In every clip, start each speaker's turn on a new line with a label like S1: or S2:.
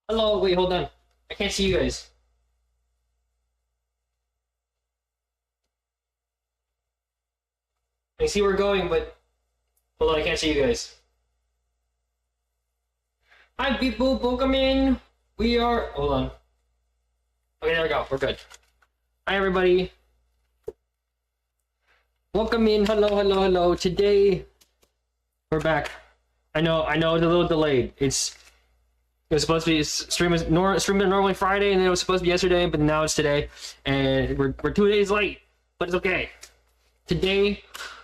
S1: Hello, wait, hold on. I can't see you guys. I see where we're going, but hold on, I can't see you guys. Hi, people, welcome in. We are. Hold on. Okay, there we go. We're good. Hi, everybody. Welcome in. Hello, hello, hello. Today, we're back. I know it's a little delayed. It was supposed to be stream normally Friday, and then it was supposed to be yesterday, but now it's today, and we're 2 days late, but it's okay. Today,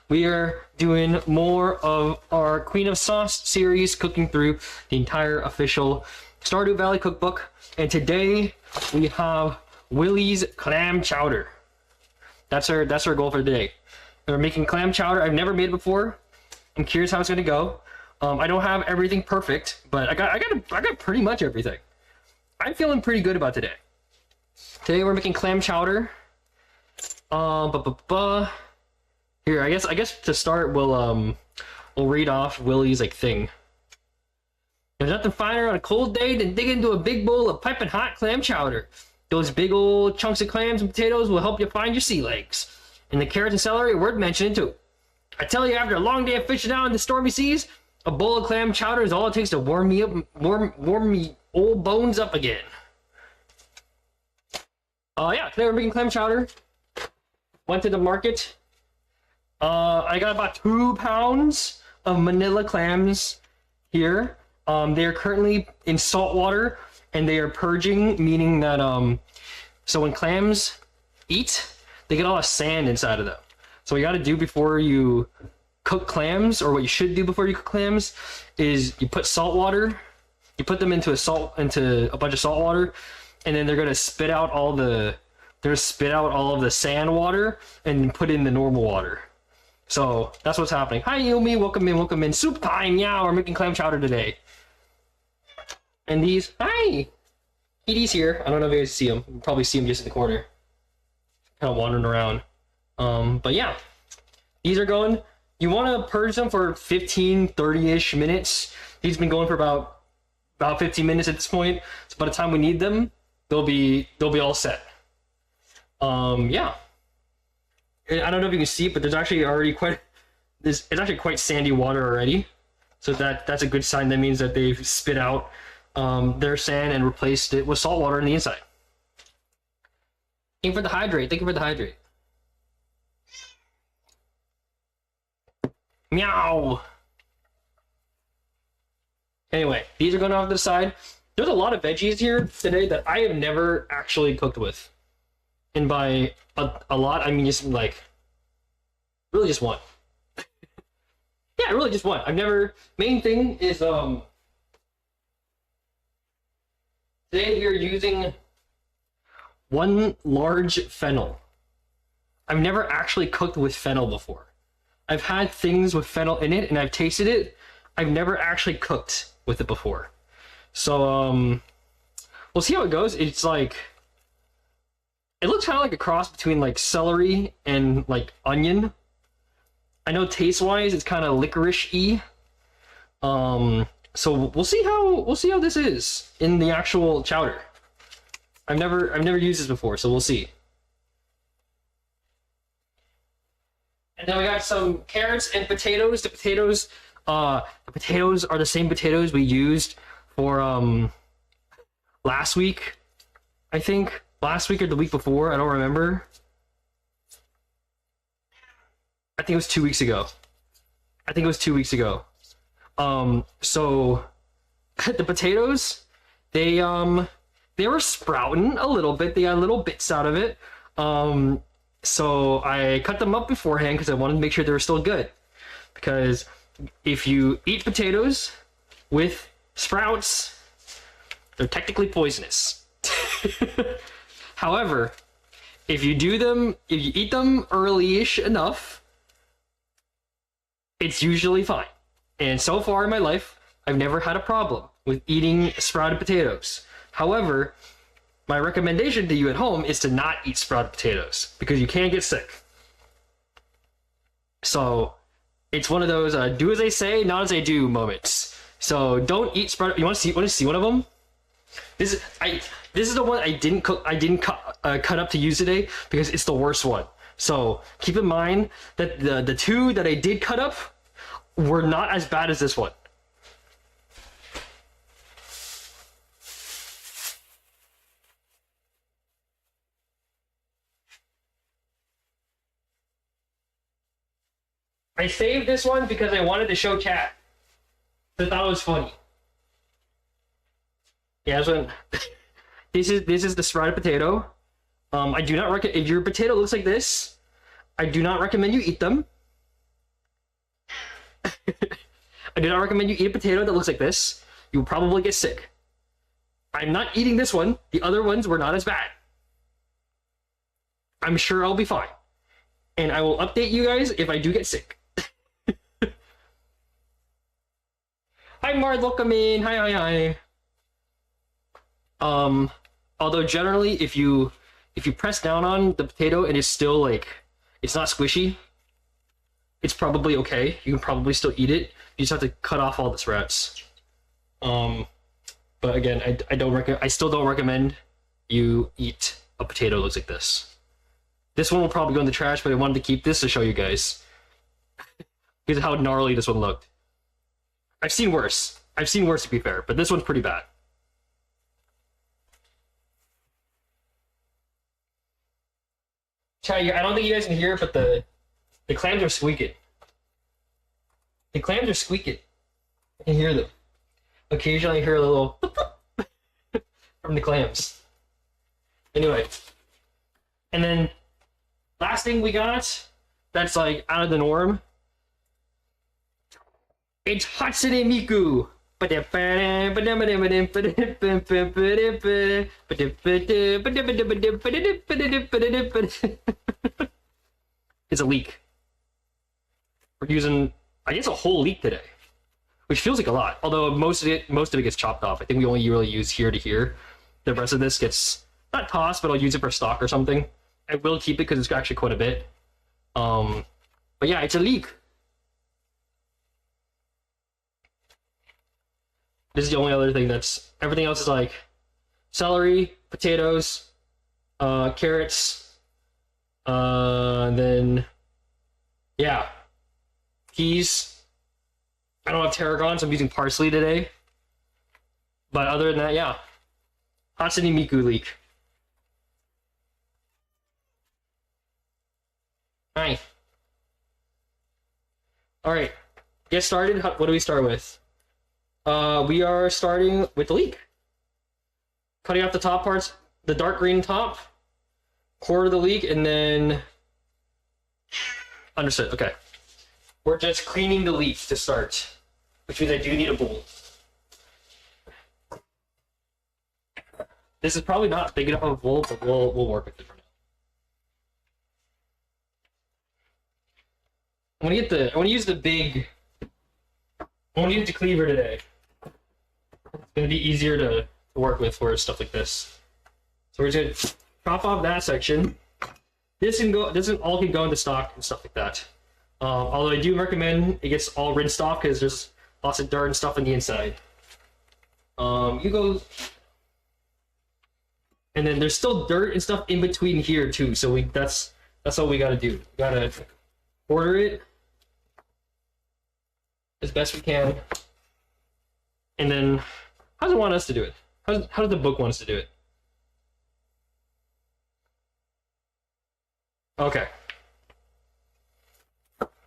S1: we are doing more of our Queen of Sauce series, cooking through the entire official Stardew Valley cookbook, and today we have Willie's clam chowder. That's our goal for today. We're making clam chowder. I've never made it before. I'm curious how it's gonna go. I don't have everything perfect, but I got pretty much everything. I'm feeling pretty good about today. Today we're making clam chowder. Here, I guess to start we'll read off Willie's thing. There's nothing finer on a cold day than dig into a big bowl of piping hot clam chowder. Those big old chunks of clams and potatoes will help you find your sea legs. And the carrots and celery are worth mentioning too. I tell you, after a long day of fishing out in the stormy seas, a bowl of clam chowder is all it takes to warm me old bones up again. Yeah, today we're making clam chowder. Went to the market. I got about 2 pounds of manila clams here. They are currently in salt water and they are purging, meaning that so when clams eat, they get all the sand inside of them. So what you gotta do before you cook clams, or what you should do before you cook clams, is you put salt water, you put them into a bunch of salt water, and then they're gonna spit out all of the sand water and put in the normal water. So that's what's happening. Hi Yumi, welcome in, welcome in. Soup time, yeah, we're making clam chowder today. And these, hi! Edie's here. I don't know if you guys see him. You probably see him just in the corner. Kind of wandering around. But yeah. These are going. You want to purge them for 15, 30-ish minutes. These have been going for about 15 minutes at this point. So by the time we need them, they'll be all set. Yeah. I don't know if you can see it, but there's actually already it's actually quite sandy water already. So that's a good sign. That means that they've spit out their sand and replaced it with salt water on the inside. Thank you for the hydrate. Thank you for the hydrate. Meow. Anyway, these are going off to the side. There's a lot of veggies here today that I have never actually cooked with. And by a lot, I mean just really just one. Yeah, really just one. I've never, main thing is, today we are using 1 large fennel. I've never actually cooked with fennel before. I've had things with fennel in it and I've tasted it. I've never actually cooked with it before. So, we'll see how it goes. It's it looks kind of like a cross between celery and onion. I know taste-wise it's kind of licorice-y. So we'll see how this is in the actual chowder. I've never used this before, so we'll see. And then we got some carrots and potatoes. The potatoes are the same potatoes we used for last week, I think. Last week or the week before, I don't remember. I think it was 2 weeks ago. So the potatoes, they were sprouting a little bit. They got little bits out of it. So I cut them up beforehand because I wanted to make sure they were still good. Because if you eat potatoes with sprouts, they're technically poisonous. However, if you eat them early-ish enough, it's usually fine. And so far in my life, I've never had a problem with eating sprouted potatoes. However, my recommendation to you at home is to not eat sprouted potatoes because you can get sick. So it's one of those do as they say, not as they do moments. So don't eat sprouted. You want to see one of them? This is the one I didn't cook. I didn't cut up to use today because it's the worst one. So keep in mind that the two that I did cut up were not as bad as this one. I saved this one because I wanted to show chat. I thought it was funny. Yeah, this is the sprouted potato. I do not recommend, if your potato looks like this, I do not recommend you eat them. I do not recommend you eat a potato that looks like this. You will probably get sick. I'm not eating this one. The other ones were not as bad. I'm sure I'll be fine. And I will update you guys if I do get sick. Hi Mard, welcome in. Hi. Although generally if you press down on the potato and it's still like, it's not squishy, it's probably okay. You can probably still eat it. You just have to cut off all the sprouts. But again, I still don't recommend you eat a potato that looks like this. This one will probably go in the trash, but I wanted to keep this to show you guys. Because of how gnarly this one looked. I've seen worse to be fair, but this one's pretty bad. Chat, I don't think you guys can hear it, but the clams are squeaking. The clams are squeaking. I can hear them. Occasionally I hear a little from the clams. Anyway. And then last thing we got that's like out of the norm. It's Hatsune Miku. It's a leek. We're using, I guess, a whole leek today, which feels like a lot. Although most of it gets chopped off. I think we only really use here to here. The rest of this gets not tossed, but I'll use it for stock or something. I will keep it because it's actually quite a bit. But yeah, it's a leek. This is the only other thing that's, everything else is like celery, potatoes, carrots, and then, yeah, peas. I don't have tarragon, so I'm using parsley today. But other than that, yeah. Hatsune Miku leek. Hi. Alright, get started. What do we start with? We are starting with the leek. Cutting off the top parts, the dark green top, quarter the leek, and then... Understood, okay. We're just cleaning the leek to start, which means I do need a bowl. This is probably not big enough of a bowl, but we'll work with it for now. I want to use the cleaver today. It's gonna be easier to work with for stuff like this. So we're just gonna chop off that section. This all can go into stock and stuff like that. Although I do recommend it gets all rinsed off because there's lots of dirt and stuff on the inside. You go, and then there's still dirt and stuff in between here too. So that's all we gotta do. We gotta order it as best we can. And then, how does it want us to do it? How does the book want us to do it? Okay.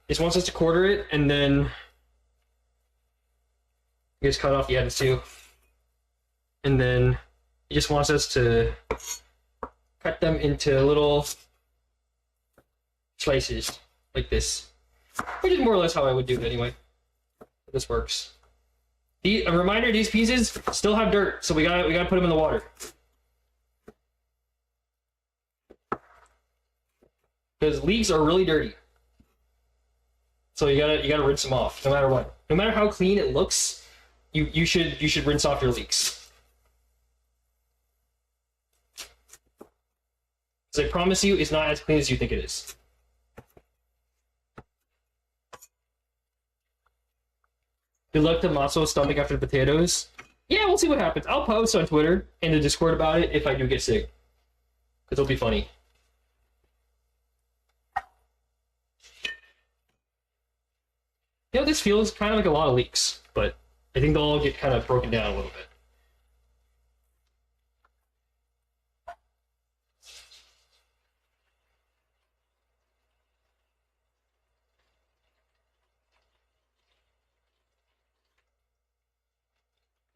S1: It wants us to quarter it, and then you just cut off the ends too. And then it just wants us to cut them into little slices like this, which is more or less how I would do it anyway. This works. A reminder: these pieces still have dirt, so we gotta put them in the water. Because leeks are really dirty, so you gotta rinse them off no matter what. No matter how clean it looks, you should rinse off your leeks. Because I promise you, it's not as clean as you think it is. Good luck to Matsuo's stomach after the potatoes. Yeah, we'll see what happens. I'll post on Twitter and the Discord about it if I do get sick. Because it'll be funny. You know, this feels kind of like a lot of leaks, but I think they'll all get kind of broken down a little bit.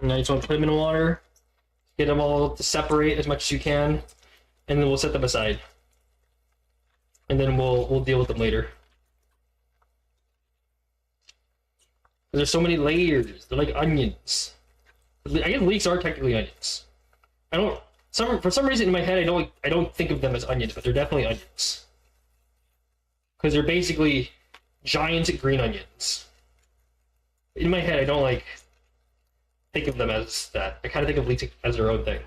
S1: And I just want to put them in water, get them all to separate as much as you can, and then we'll set them aside. And then we'll deal with them later. There's so many layers. They're like onions. I guess leeks are technically onions. For some reason in my head I don't think of them as onions, but they're definitely onions. Because they're basically giant green onions. In my head I don't like think of them as that. I kind of think of leeks as their own thing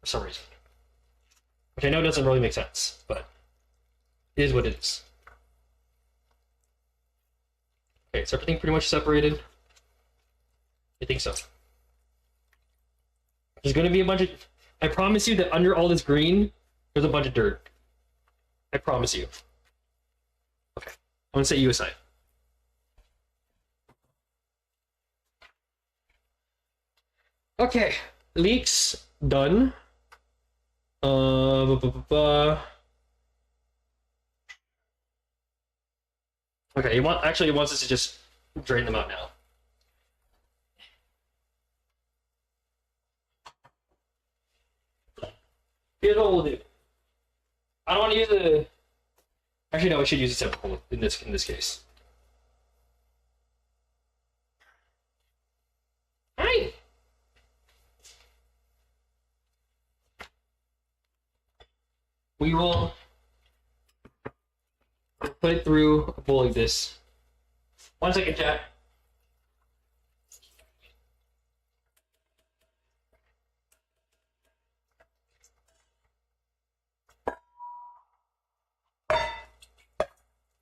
S1: for some reason. Which I know doesn't really make sense, but it is what it is. Okay, is everything pretty much separated? I think so. There's gonna be a bunch of... I promise you that under all this green, there's a bunch of dirt. I promise you. Okay, I'm gonna set you aside. Okay, leeks done. Okay, he wants us to just drain them out now. Here's what we'll do. I don't want to use a... Actually, no, we should use a typical in this case. Hi. We will put it through a bowl like this. 1 second, chat.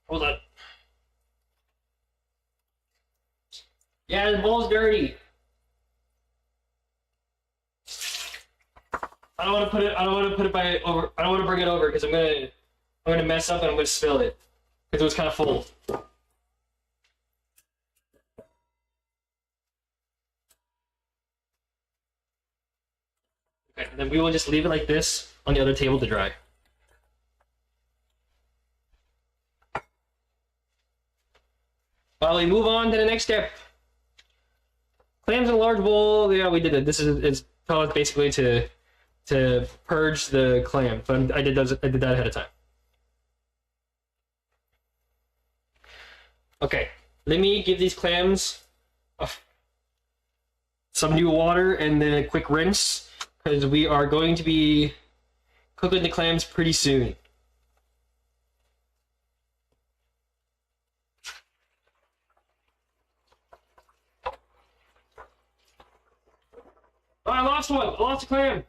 S1: Hold on. Yeah, the bowl's dirty. I don't want to put it. I don't want to put it by over. I don't want to bring it over because I'm gonna mess up and I'm gonna spill it because it was kind of full. Okay, then we will just leave it like this on the other table to dry. While we move on to the next step. Clams in a large bowl. Yeah, we did it. This is taught basically to purge the clam. But I did that ahead of time. Okay, let me give these clams some new water and then a quick rinse because we are going to be cooking the clams pretty soon. Oh, I lost one. I lost a clam.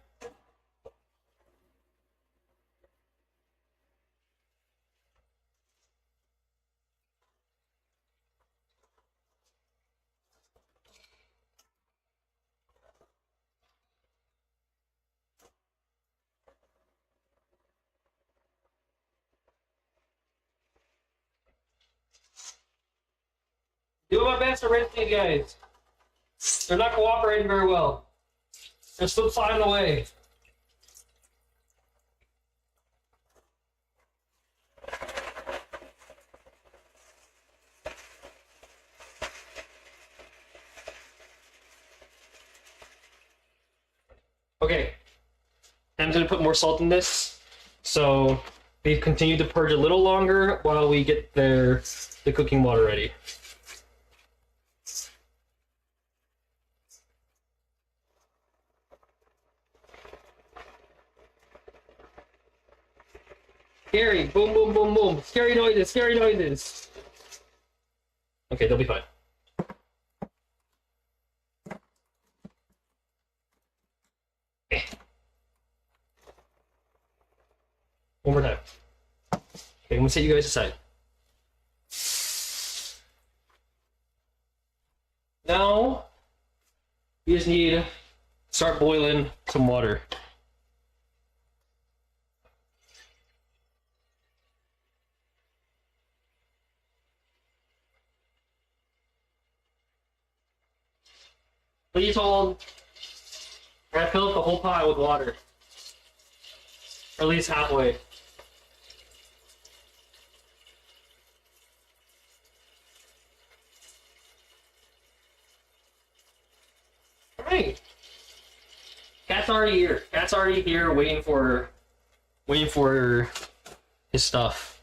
S1: Doing my best to rinse these guys. They're not cooperating very well. They're still flying away. Okay. I'm going to put more salt in this. So they continue to purge a little longer while we get the cooking water ready. Scary. Boom, boom, boom, boom. Scary noises, scary noises. Okay, they'll be fine. Okay. One more time. Okay, I'm gonna set you guys aside. Now, we just need start boiling some water. Please hold. I gotta fill up the whole pot with water. Or at least halfway. Alright. Cat's already here. Cat's already here waiting for his stuff.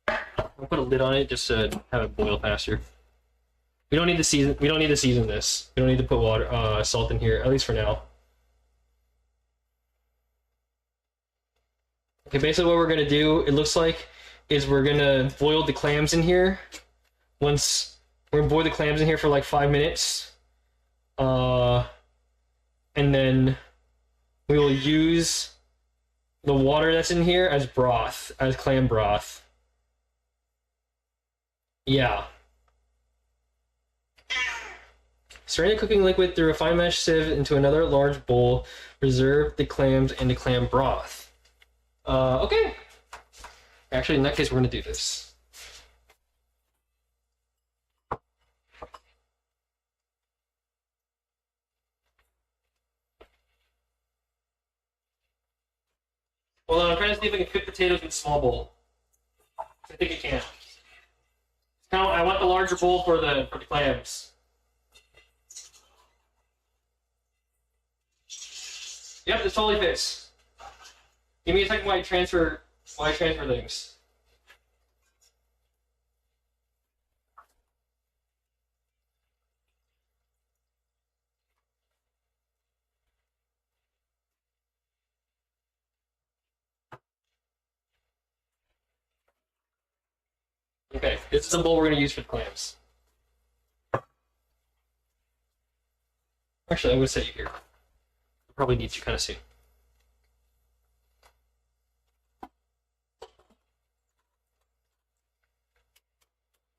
S1: I'll put a lid on it just to have it boil faster. We don't need to season. We don't need to season this. We don't need to put water, salt in here, at least for now. Okay, basically what we're gonna do, it looks like, is we're gonna boil the clams in here. Once we're gonna boil the clams in here for like 5 minutes, and then we will use the water that's in here as broth, as clam broth. Yeah. Strain the cooking liquid through a fine mesh sieve into another large bowl. Reserve the clams and the clam broth. Okay. Actually, in that case, we're gonna do this. Hold on, I'm trying to see if I can cook potatoes in a small bowl. I think I can. Now, I want the larger bowl for the clams. Yep, this totally fits. Give me a second while I transfer things. Okay, this is the bowl we're going to use for the clams. Actually, I'm going to set you here. I'll probably need you kind of soon.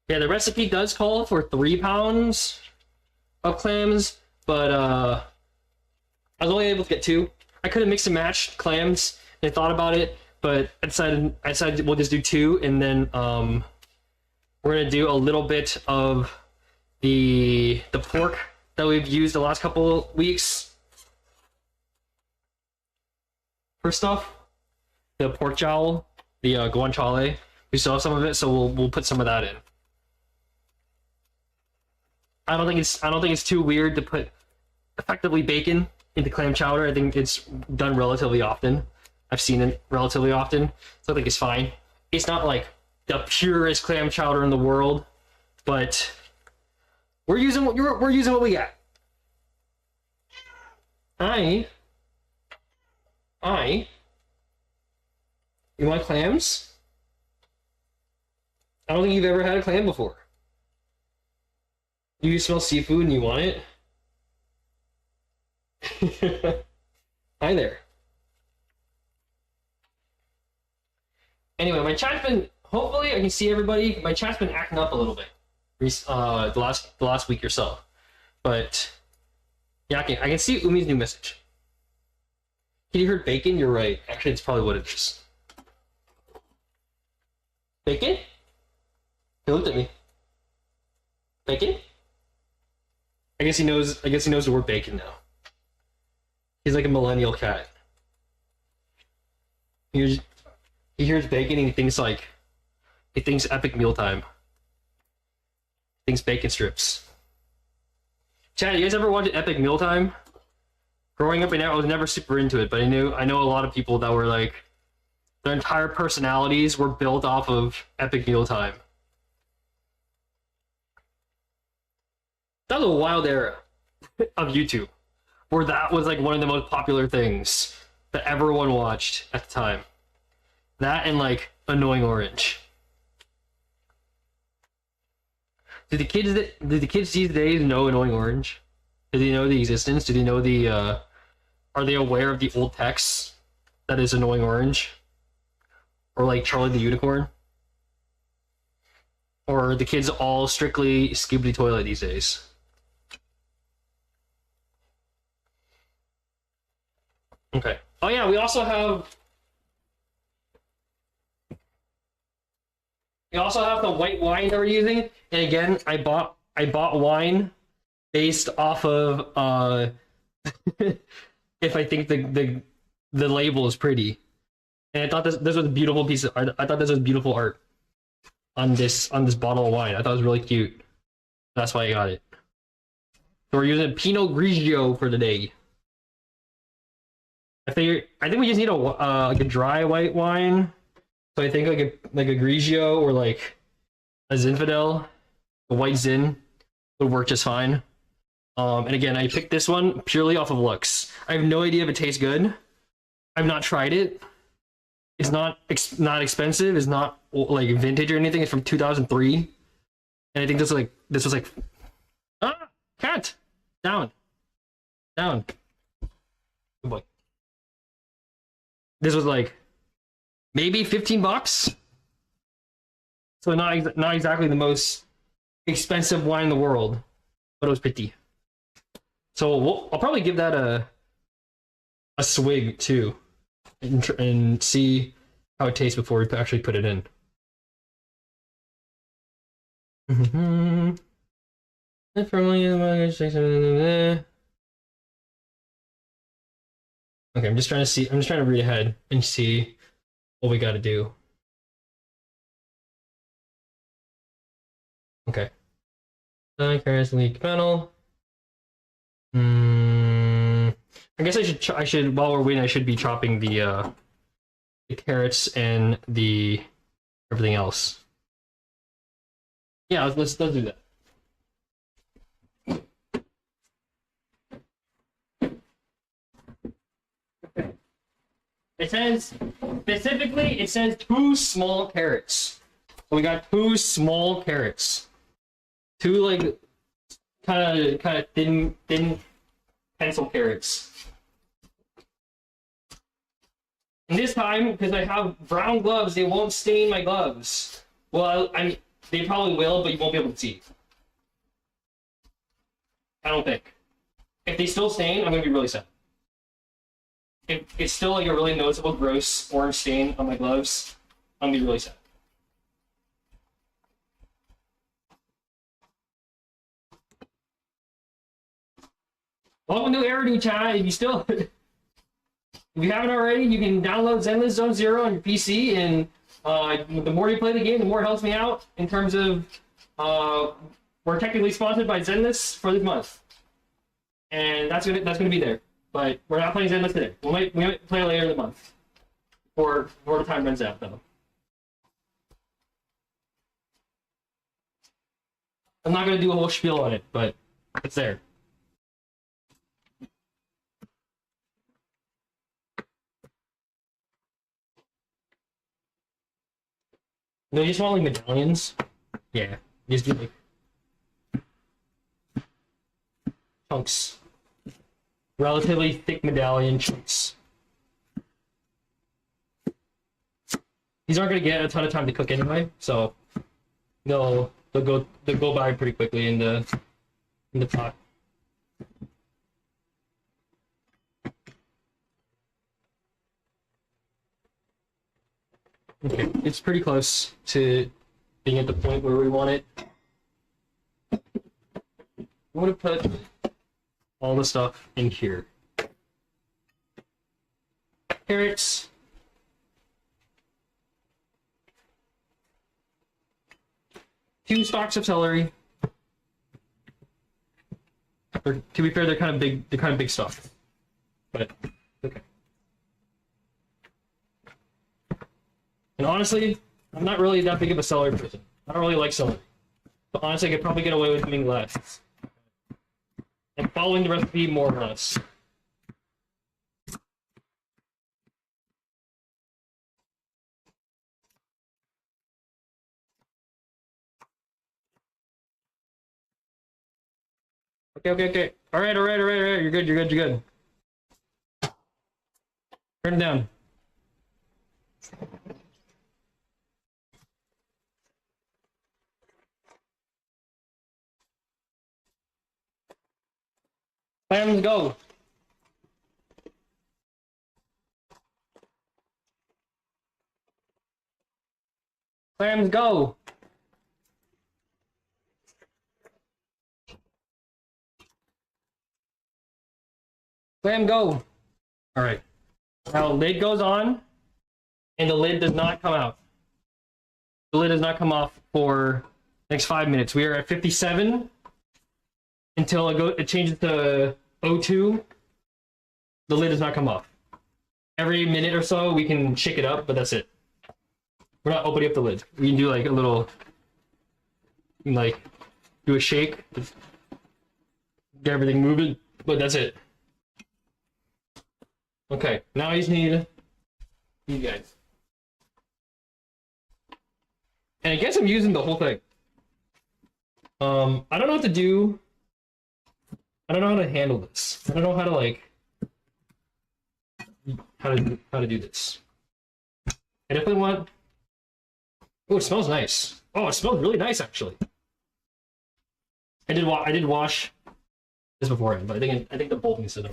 S1: Yeah, the recipe does call for 3 pounds of clams, but I was only able to get 2. I could have mixed and matched clams and I thought about it, but I decided we'll just do 2, and then we're gonna do a little bit of the pork that we've used the last couple weeks for stuff. The pork jowl, the guanciale. We still have some of it, so we'll put some of that in. I don't think it's too weird to put effectively bacon into clam chowder. I think it's done relatively often. I've seen it relatively often, so I think it's fine. It's not like the purest clam chowder in the world, but we're using what we got. You want clams? I don't think you've ever had a clam before. You smell seafood and you want it? Hi there. Anyway, my chat's been, hopefully I can see everybody. My chat's been acting up a little bit the last week or so. But yeah, I can see Umi's new message. Can you hear bacon? You're right. Actually, it's probably what it is. Bacon? He looked at me. Bacon? I guess he knows the word bacon now. He's like a millennial cat. He hears bacon and he thinks epic mealtime. He thinks bacon strips. Chad, you guys ever watch Epic Mealtime? Growing up, I was never super into it, but I know a lot of people that were like, their entire personalities were built off of Epic Mealtime. That was a wild era of YouTube, where that was like one of the most popular things that everyone watched at the time. That and like Annoying Orange. Do the kids these days know Annoying Orange? Do they know the existence? Do they know are they aware of the old text that is Annoying Orange? Or like Charlie the Unicorn? Or the kids all strictly Skibidi Toilet these days? Okay. Oh yeah, we also have the white wine that we're using. And again, I bought wine based off of if I think the label is pretty. And I thought this was a beautiful piece of art. I thought this was beautiful art on this bottle of wine. I thought it was really cute. That's why I got it. So we're using Pinot Grigio for today. I think we just need a like a dry white wine. So I think like a Grigio or like a Zinfandel, a white Zin would work just fine. And again, I picked this one purely off of looks. I have no idea if it tastes good. I've not tried it. It's not expensive. It's not like vintage or anything. It's from 2003, and I think this was like cat down. Good boy. This was like maybe $15. So not exactly the most expensive wine in the world, but it was pretty. So I'll probably give that a swig too, and see how it tastes before we actually put it in. Okay, I'm just trying to read ahead and see what we got to do. Okay. Carrots, leek panel. I guess I should while we're waiting, I should be chopping the carrots and the everything else. Yeah, let's do that. Okay. It says specifically, it says 2 small carrots. So we got 2 small carrots. 2 like kind of thin pencil carrots. And this time, because I have brown gloves, they won't stain my gloves. Well, I mean, they probably will, but you won't be able to see. I don't think. If they still stain, I'm gonna be really sad. If it's still like a really noticeable gross orange stain on my gloves, I'm gonna be really sad. Welcome to Eridu chat. If you haven't already, you can download Zenless Zone Zero on your PC, and the more you play the game, the more it helps me out in terms of we're technically sponsored by Zenless for this month, and that's gonna be there. But we're not playing Zenless today. We might play later in the month, before the time runs out, though. I'm not gonna do a whole spiel on it, but it's there. No, you just want like medallions? Yeah, just do like chunks. Relatively thick medallion chunks. These aren't gonna get a ton of time to cook anyway, so they'll go by pretty quickly in the pot. Okay, it's pretty close to being at the point where we want it. I'm gonna put all the stuff in here. Carrots. Two stalks of celery. Or, to be fair, they're kind of big. They're kind of big stuff, but okay. And honestly, I'm not really that big of a celery person. I don't really like celery. But honestly, I could probably get away with doing less. And following the recipe more or less. Okay. All right. You're good. Turn it down. Clams go. Clams go. Clam go. All right. Now lid goes on, and the lid does not come out. The lid does not come off for the next 5 minutes. We are at 57 until it changes to O2. The lid does not come off. Every minute or so, we can shake it up, but that's it. We're not opening up the lid. We can do like a little, like, do a shake, get everything moving, but that's it. Okay, now I just need you guys. And I guess I'm using the whole thing. I don't know what to do. I don't know how to handle this. I don't know how to like how to do this. I definitely want. Oh, it smells nice. Oh, it smells really nice actually. I did wash this beforehand, but I think the bowl needs to know.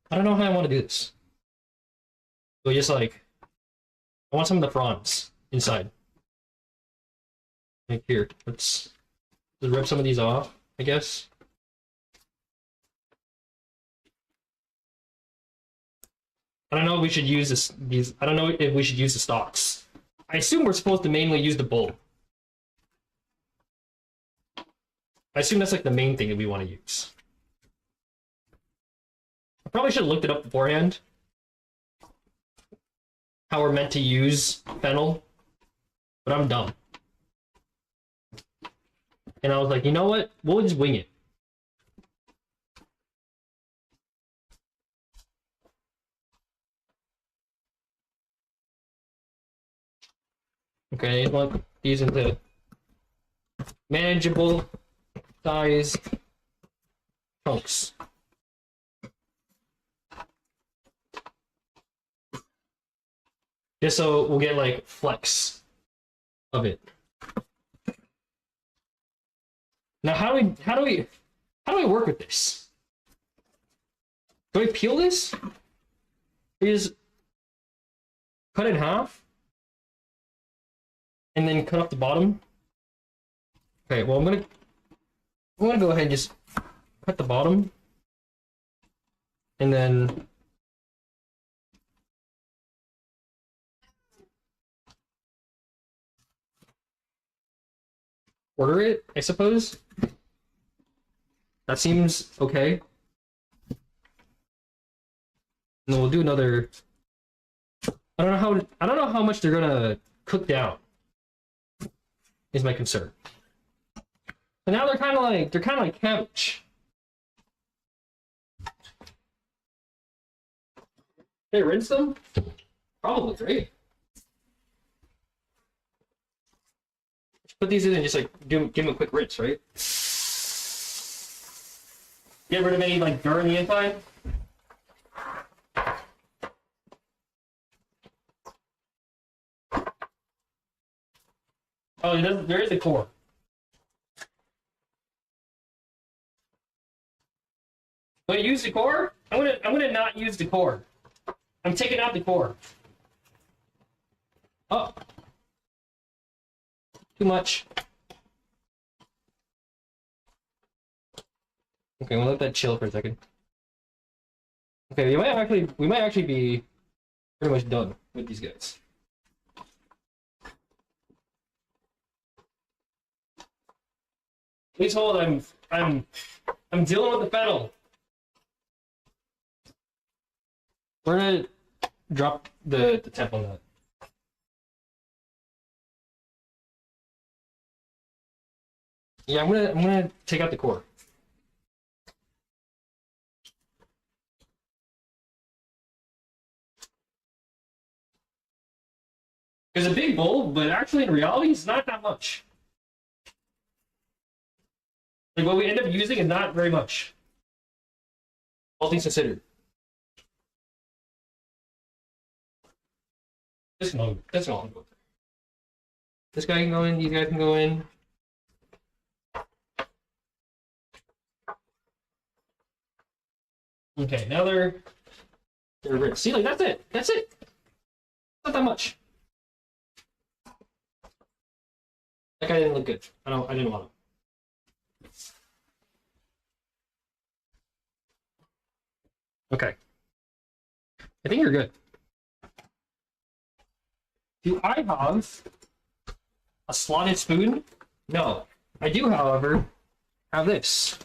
S1: I don't know how I want to do this. So just like, I want some of the fronds inside. Like here, let's rip some of these off, I guess. I don't know if we should use these. I don't know if we should use the stalks. I assume we're supposed to mainly use the bowl. I assume that's like the main thing that we want to use. I probably should have looked it up beforehand. How we're meant to use fennel, but I'm dumb. And I was like, you know what? We'll just wing it. Okay, I want these into manageable size chunks. Just so we'll get like flecks of it. Now how do we work with this? Do I peel this? Is cut it in half and then cut off the bottom? Okay, well I'm gonna go ahead and just cut the bottom and then order it, I suppose. That seems okay. And then we'll do another. I don't know how much they're gonna cook down. Is my concern. But now they're kind of like cabbage. Hey, rinse them? Probably, right? Put these in and just like give them a quick rinse, right? Get rid of any like dirt on the inside. Oh, there is a core. Do I use the core? I'm gonna not use the core. I'm taking out the core. Oh. Too much. Okay, we'll let that chill for a second. Okay, we might actually be pretty much done with these guys. Please hold. I'm dealing with the fennel. We're gonna drop the temp on that. Yeah, I'm gonna take out the core. It's a big bowl, but actually in reality, it's not that much. Like what we end up using is not very much. All things considered. That's not good. This guy can go in, these guys can go in. Okay, now they're ready. See, like, that's it. That's it. Not that much. That guy didn't look good. I didn't want him. Okay. I think you're good. Do I have a slotted spoon? No. I do, however, have this.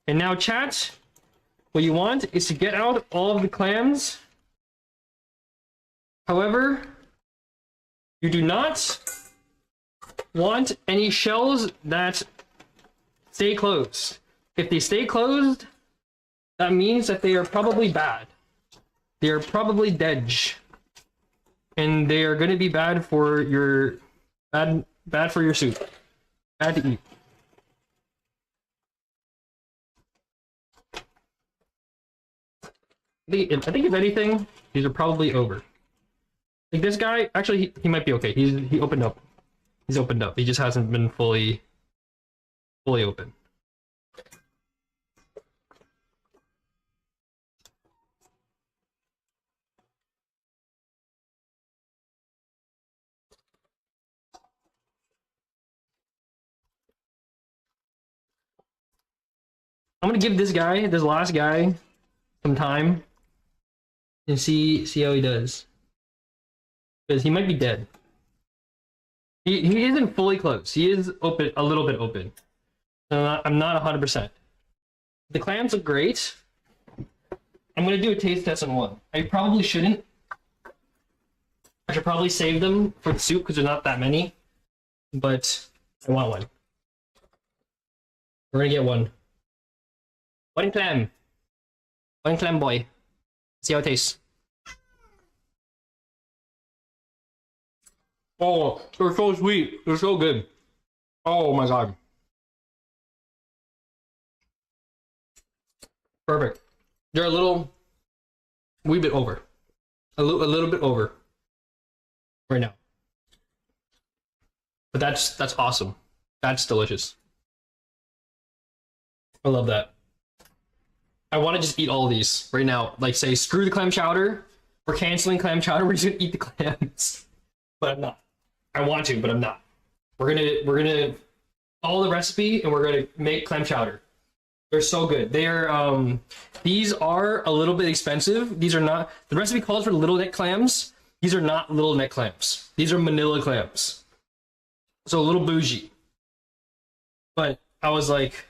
S1: And now, chat, what you want is to get out all of the clams. However, you do not want any shells that stay closed. If they stay closed, that means that they are probably bad. They are probably dead. And they are going to be bad for your bad for your soup. Bad to eat. I think if anything, these are probably over. Like this guy, actually, he might be okay. He opened up. He's opened up. He just hasn't been fully open. I'm gonna give this last guy, some time and see how he does. Because he might be dead. He isn't fully closed. He is open, a little bit open. I'm not 100%. The clams look great. I'm gonna do a taste test on one. I probably shouldn't. I should probably save them for the soup because there's not that many. But I want one. We're gonna get one. One clam. One clam boy. See how it tastes. Oh, they're so sweet. They're so good. Oh my god. Perfect. They're a wee bit over. A little bit over. Right now. But that's awesome. That's delicious. I love that. I want to just eat all of these right now. Like say, screw the clam chowder. We're canceling clam chowder. We're just gonna eat the clams. But I'm not. I want to, but I'm not. We're gonna follow the recipe and we're gonna make clam chowder. They're so good. They're these are a little bit expensive. These are not, the recipe calls for little neck clams. These are not little neck clams. These are manila clams. So a little bougie. But I was like,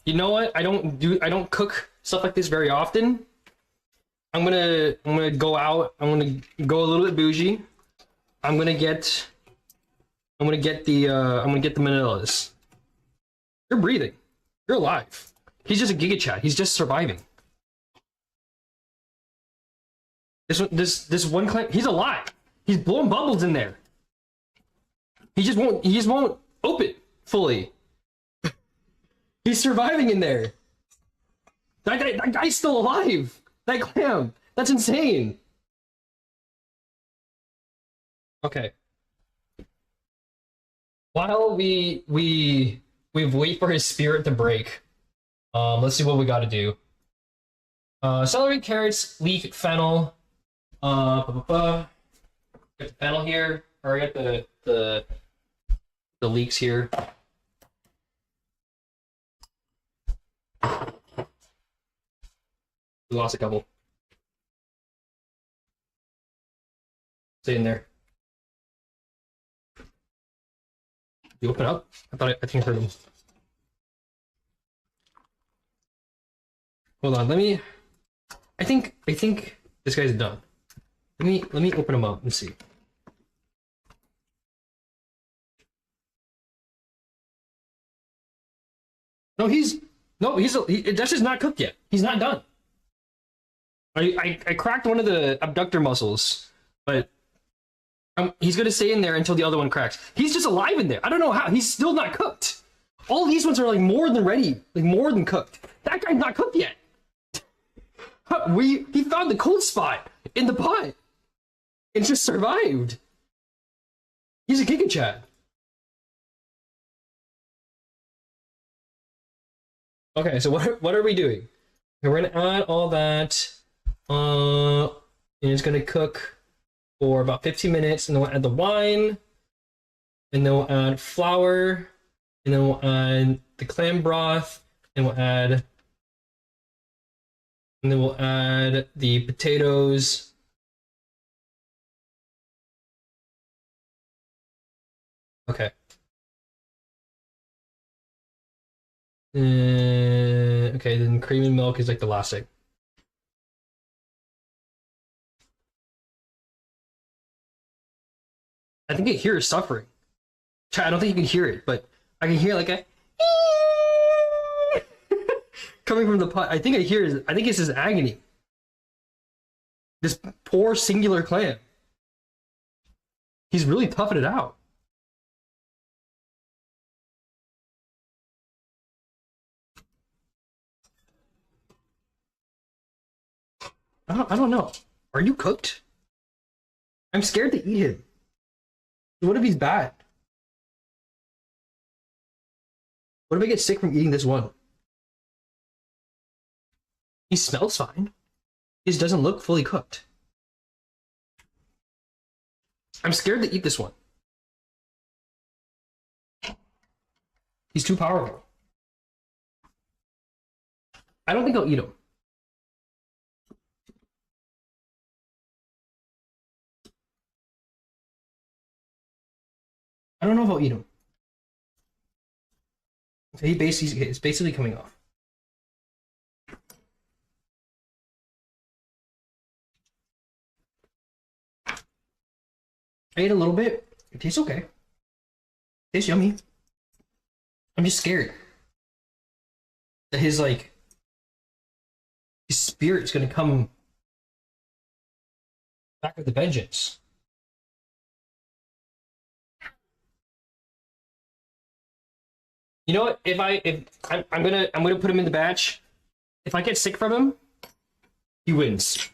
S1: you know what? I don't cook stuff like this very often. I'm gonna go out. I'm gonna go a little bit bougie. I'm gonna get the manilas. You're breathing. You're alive. He's just a Giga Chat. He's just surviving. This one clam, he's alive. He's blowing bubbles in there. He just won't open fully. He's surviving in there. That guy's still alive. That clam. That's insane. Okay. While we wait for his spirit to break, let's see what we got to do. Celery, carrots, leek, fennel. Get the fennel here, or I got the leeks here. We lost a couple. Stay in there. You open up? I think I heard him. Hold on, let me. I think this guy's done. Let me open him up and see. That's just not cooked yet. He's not done. I cracked one of the abductor muscles, but he's gonna stay in there until the other one cracks. He's just alive in there. I don't know how. He's still not cooked. All these ones are like more than ready, like more than cooked. That guy's not cooked yet. He found the cold spot in the pot and just survived. He's a Giga Chad. Okay, so what are we doing? We're gonna add all that, and it's gonna cook for about 15 minutes, and then we'll add the wine, and then we'll add flour, and then we'll add the clam broth, and then we'll add the potatoes. Okay. Okay, then cream and milk is like the last thing. I think I hear is suffering. I don't think you can hear it, but I can hear like a coming from the pot. I think it's his agony. This poor singular clam. He's really toughing it out. I don't know. Are you cooked? I'm scared to eat him. What if he's bad? What if I get sick from eating this one? He smells fine. He just doesn't look fully cooked. I'm scared to eat this one. He's too powerful. I don't think I'll eat him. I don't know if I'll eat him. So it's basically coming off. I ate a little bit. It tastes okay. It tastes yummy. I'm just scared that his spirit is gonna come back with a vengeance. You know what? If I'm gonna put him in the batch. If I get sick from him, he wins.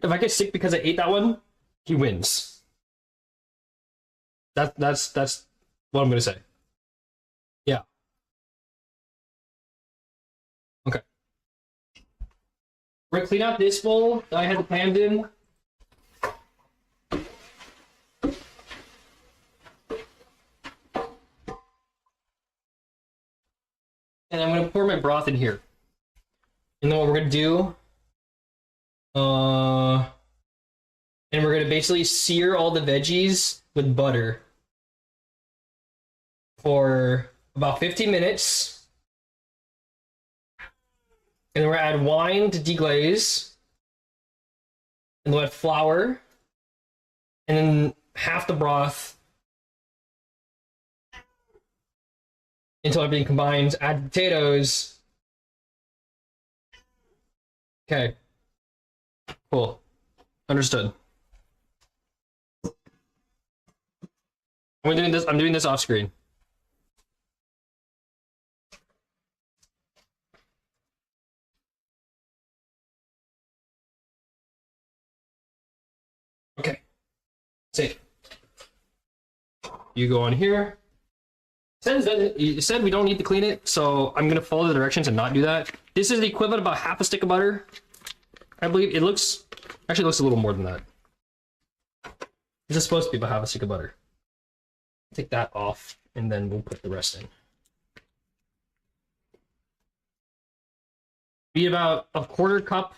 S1: If I get sick because I ate that one, he wins. That's what I'm gonna say. Yeah. Okay. We're gonna clean out this bowl that I had the pans in. And I'm gonna pour my broth in here. And then what we're gonna do, and we're gonna basically sear all the veggies with butter for about 15 minutes. And then we're gonna add wine to deglaze. And then we'll add flour. And then half the broth until everything combines. Add potatoes. Okay. Cool. Understood. I'm doing this off screen. Okay. Safe. You go on here. It said we don't need to clean it, so I'm gonna follow the directions and not do that. This is the equivalent of about half a stick of butter. I believe it actually looks a little more than that. This is supposed to be about half a stick of butter. Take that off, and then we'll put the rest in. Be about a quarter cup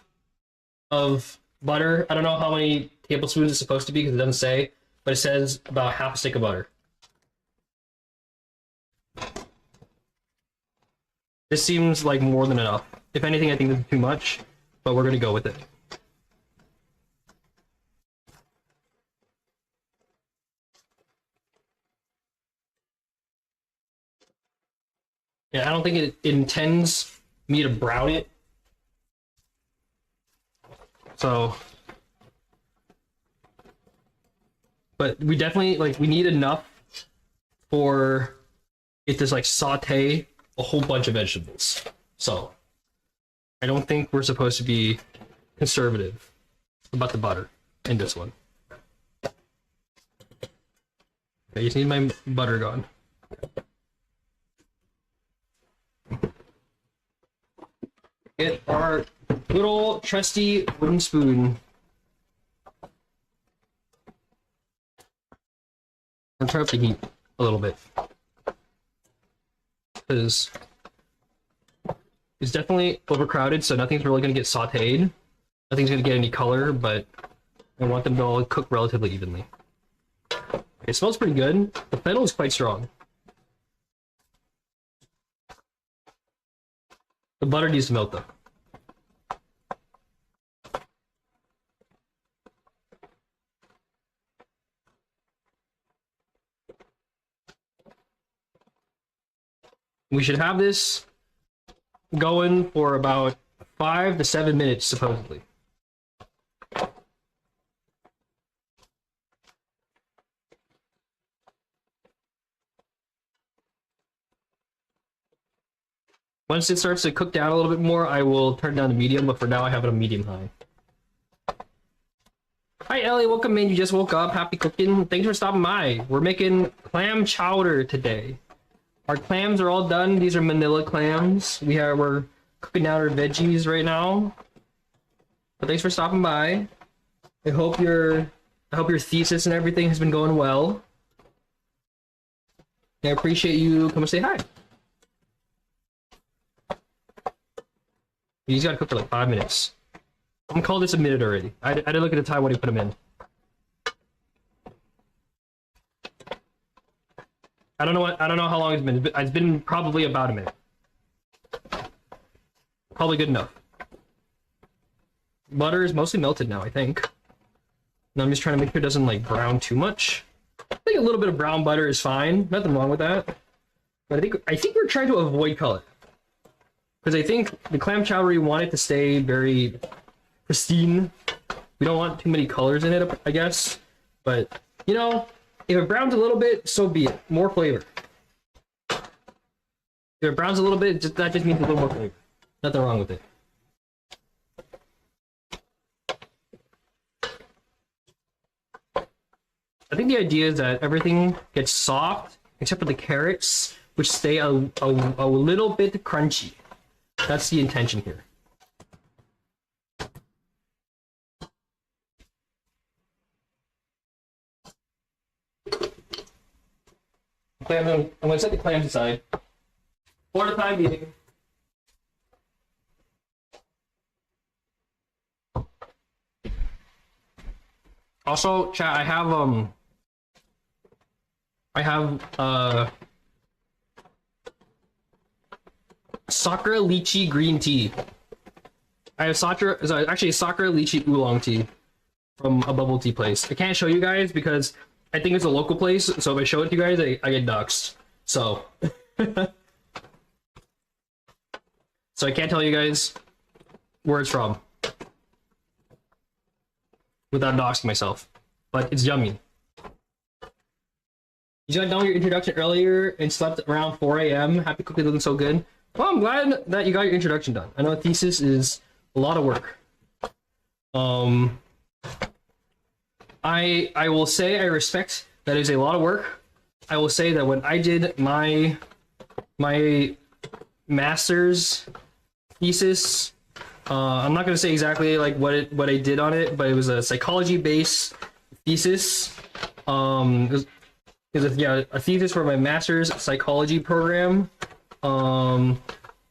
S1: of butter. I don't know how many tablespoons it's supposed to be because it doesn't say, but it says about half a stick of butter. This seems like more than enough. If anything, I think this is too much, but we're gonna go with it. Yeah, I don't think it intends me to brown it. So, but we definitely, we need enough for it to, saute a whole bunch of vegetables. So, I don't think we're supposed to be conservative about the butter in this one. I just need my butter gone. Get our good old trusty wooden spoon. I'll turn up the heat a little bit. Because it's definitely overcrowded, so nothing's really going to get sauteed. Nothing's going to get any color, but I want them to all cook relatively evenly. It smells pretty good. The fennel is quite strong. The butter needs to melt though. We should have this going for about 5 to 7 minutes, supposedly. Once it starts to cook down a little bit more, I will turn down to medium, but for now I have it on medium-high. Hi Ellie, welcome in. You just woke up. Happy cooking. Thanks for stopping by. We're making clam chowder today. Our clams are all done. These are manila clams. We're cooking down our veggies right now. But thanks for stopping by. I hope your thesis and everything has been going well. I appreciate you coming to say hi. He's got to cook for like 5 minutes. I'm gonna call this a minute already. I didn't look at the time when he put them in. I don't know how long it's been. It's been probably about a minute. Probably good enough. Butter is mostly melted now, I think. Now I'm just trying to make sure it doesn't like brown too much. I think a little bit of brown butter is fine. Nothing wrong with that. But I think we're trying to avoid color. Because I think the clam chowder, we want it to stay very pristine. We don't want too many colors in it, I guess. But, you know, if it browns a little bit, so be it. More flavor. If it browns a little bit, that just means a little more flavor. Nothing wrong with it. I think the idea is that everything gets soft, except for the carrots, which stay a little bit crunchy. That's the intention here. I'm gonna set the clams aside for the time being. Also, chat, I have Sakura lychee green tea. I have sakura lychee oolong tea from a bubble tea place. I can't show you guys because I think it's a local place, so if I show it to you guys, I get doxxed. So, so I can't tell you guys where it's from without doxing myself. But it's yummy. You got done with your introduction earlier and slept around 4 a.m. Happy cookie looking so good. Well, I'm glad that you got your introduction done. I know a thesis is a lot of work. I will say I respect that it is a lot of work. I will say that when I did my master's thesis, I'm not gonna say exactly like what I did on it, but it was a psychology-based thesis. It was a thesis for my master's psychology program.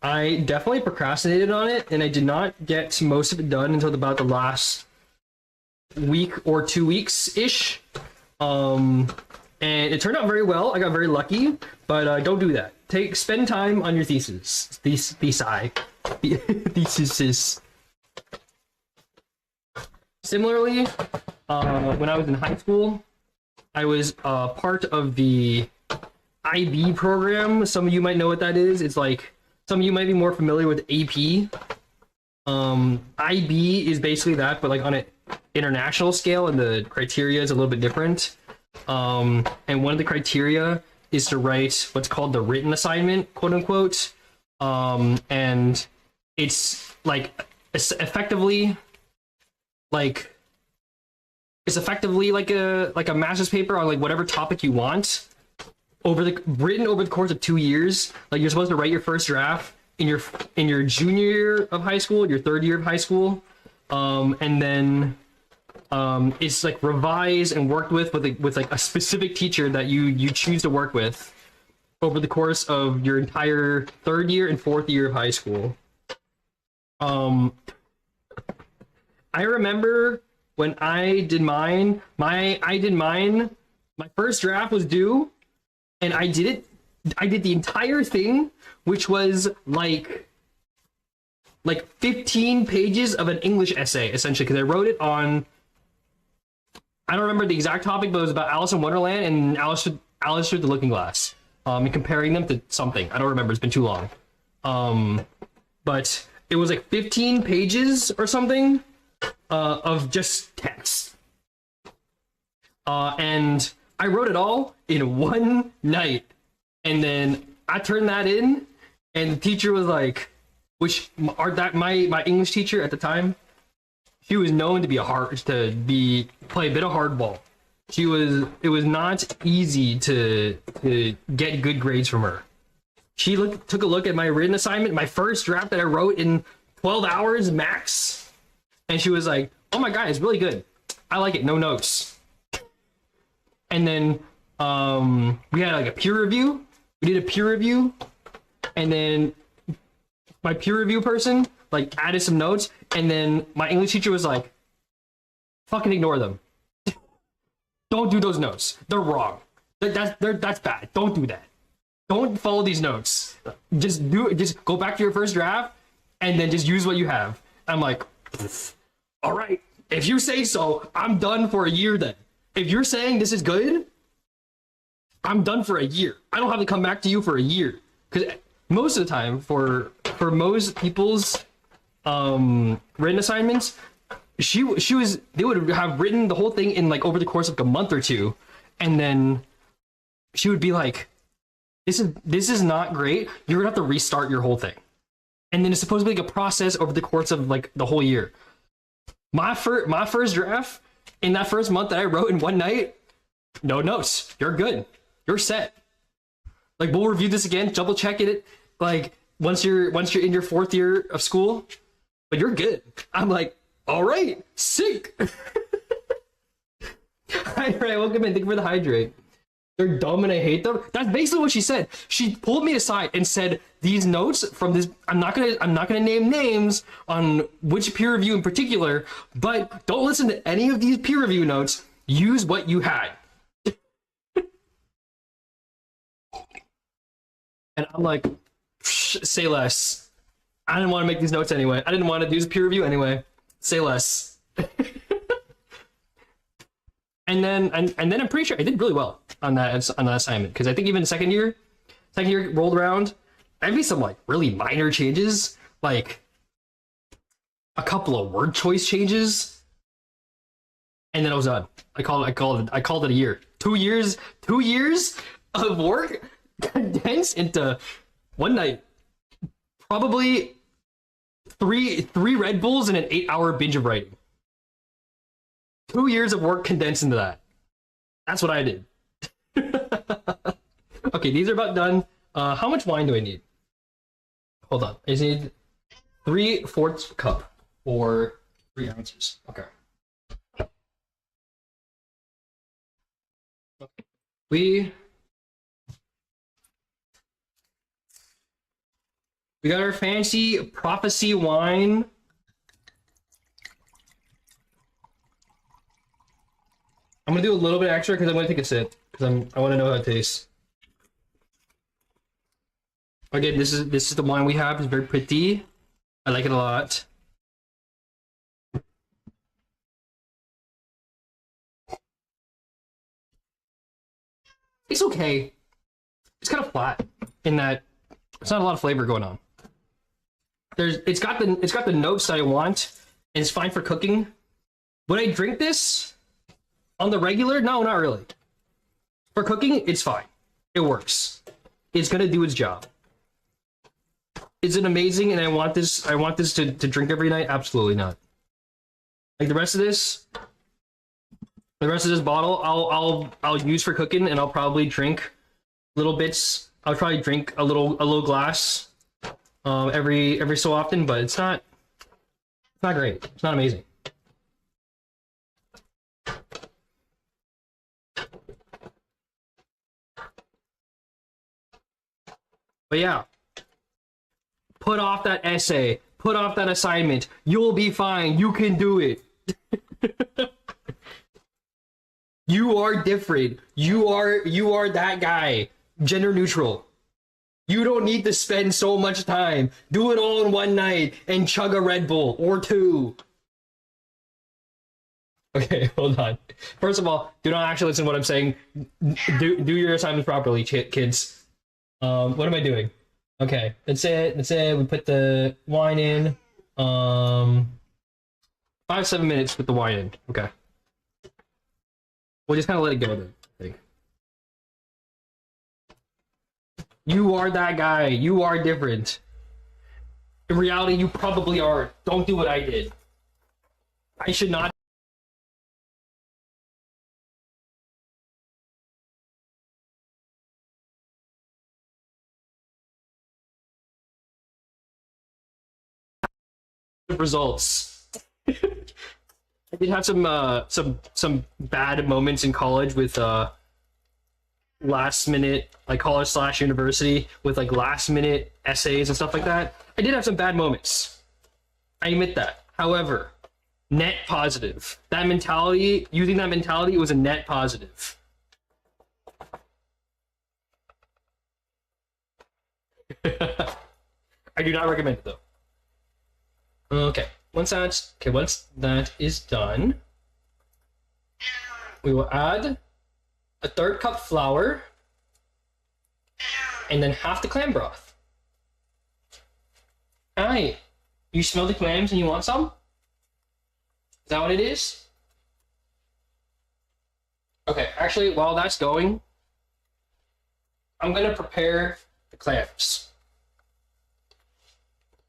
S1: I definitely procrastinated on it, and I did not get most of it done until about the last week or 2 weeks ish. And it turned out very well. I got very lucky, but don't do that. Spend time on your thesis. Theses. Similarly, when I was in high school, I was part of the IB program. Some of you might know what that is. It's like, some of you might be more familiar with AP. IB is basically that, but like on an international scale, and the criteria is a little bit different. And one of the criteria is to write what's called the written assignment, quote unquote. And it's like effectively like It's effectively like a master's paper on like whatever topic you want, written over the course of 2 years. Like you're supposed to write your first draft in your junior year of high school, your third year of high school, and then it's like revised and worked with like a specific teacher that you choose to work with over the course of your entire third year and fourth year of high school. I remember when I did mine, my first draft was due, and I did the entire thing, which was like 15 pages of an English essay, essentially, because I wrote it on, I don't remember the exact topic, but it was about Alice in Wonderland and Alice Through the Looking Glass, and comparing them to something. I don't remember, it's been too long. But it was like 15 pages or something of just text. And I wrote it all in one night. And then I turned that in, and the teacher was like, my English teacher at the time, she was known to play a bit of hardball. It was not easy to get good grades from her. She took a look at my written assignment, my first draft that I wrote in 12 hours max, and she was like, "Oh my god, it's really good. I like it. No notes." And then we had like a peer review. We did a peer review, and then my peer review person like added some notes, and then my English teacher was like, "Fucking ignore them. Don't do those notes. They're wrong. That's bad. Don't do that. Don't follow these notes. Just go back to your first draft, and then just use what you have." I'm like, all right, if you say so, I'm done for a year then. If you're saying this is good, I'm done for a year. I don't have to come back to you for a year. Because most of the time, for most people's written assignments, they would have written the whole thing in like over the course of like a month or two, and then she would be like, this is not great. You're gonna have to restart your whole thing. And then it's supposed to be like a process over the course of like the whole year. My first draft in that first month that I wrote in one night, no notes. You're good. You're set. Like we'll review this again, double check it. Like once you're in your fourth year of school, but you're good. I'm like, all right, sick. Hydrate, welcome in. Thank you for the hydrate. They're dumb and I hate them. That's basically what she said. She pulled me aside and said, these notes from this, I'm not gonna name names on which peer review in particular, but don't listen to any of these peer review notes. Use what you had. And I'm like, say less. I didn't want to make these notes anyway. I didn't want to do this peer review anyway. Say less. And then I'm pretty sure I did really well on that assignment, because I think even the second year rolled around, I made some like really minor changes, like a couple of word choice changes, and then I was done. I called it a year. 2 years of work condensed into one night. Probably three Red Bulls and an 8-hour binge of writing. 2 years of work condensed into that. That's what I did. Okay, these are about done. How much wine do I need? Hold on. I just need 3/4 cup or 3 ounces. Okay. We got our fancy prophecy wine. I'm gonna do a little bit extra because I'm gonna take a sip because I want to know how it tastes. Again, this is the wine we have. It's very pretty. I like it a lot. It's okay. It's kind of flat in that there's not a lot of flavor going on. It's got the notes that I want, and it's fine for cooking. Would I drink this on the regular? No, not really. For cooking, it's fine. It works. It's gonna do its job. Is it amazing and I want this to drink every night? Absolutely not. Like the rest of this, The rest of this bottle, I'll use for cooking, and I'll probably drink little bits. I'll probably drink a little glass, every so often, but it's not great. It's not amazing. But yeah, put off that essay, put off that assignment. You'll be fine. You can do it. You are different. You are that guy. Gender neutral. You don't need to spend so much time. Do it all in one night and chug a Red Bull or two. Okay, hold on. First of all, do not actually listen to what I'm saying. Do your assignments properly, kids. What am I doing? Okay, that's it. We put the wine in. 5-7 minutes with the wine in. Okay. We'll just kind of let it go then, I think. You are that guy. You are different. In reality, you probably are. Don't do what I did. I should not. Results. I did have some bad moments in college with last minute, like college / university, with like last minute essays and stuff like that. I did have some bad moments. I admit that. However, net positive. That mentality, using that mentality, was a net positive. I do not recommend it though. Okay. Once that is done, we will add a 1/3 cup flour and then half the clam broth. Alright. You smell the clams and you want some? Is that what it is? Okay, actually, while that's going, I'm gonna prepare the clams.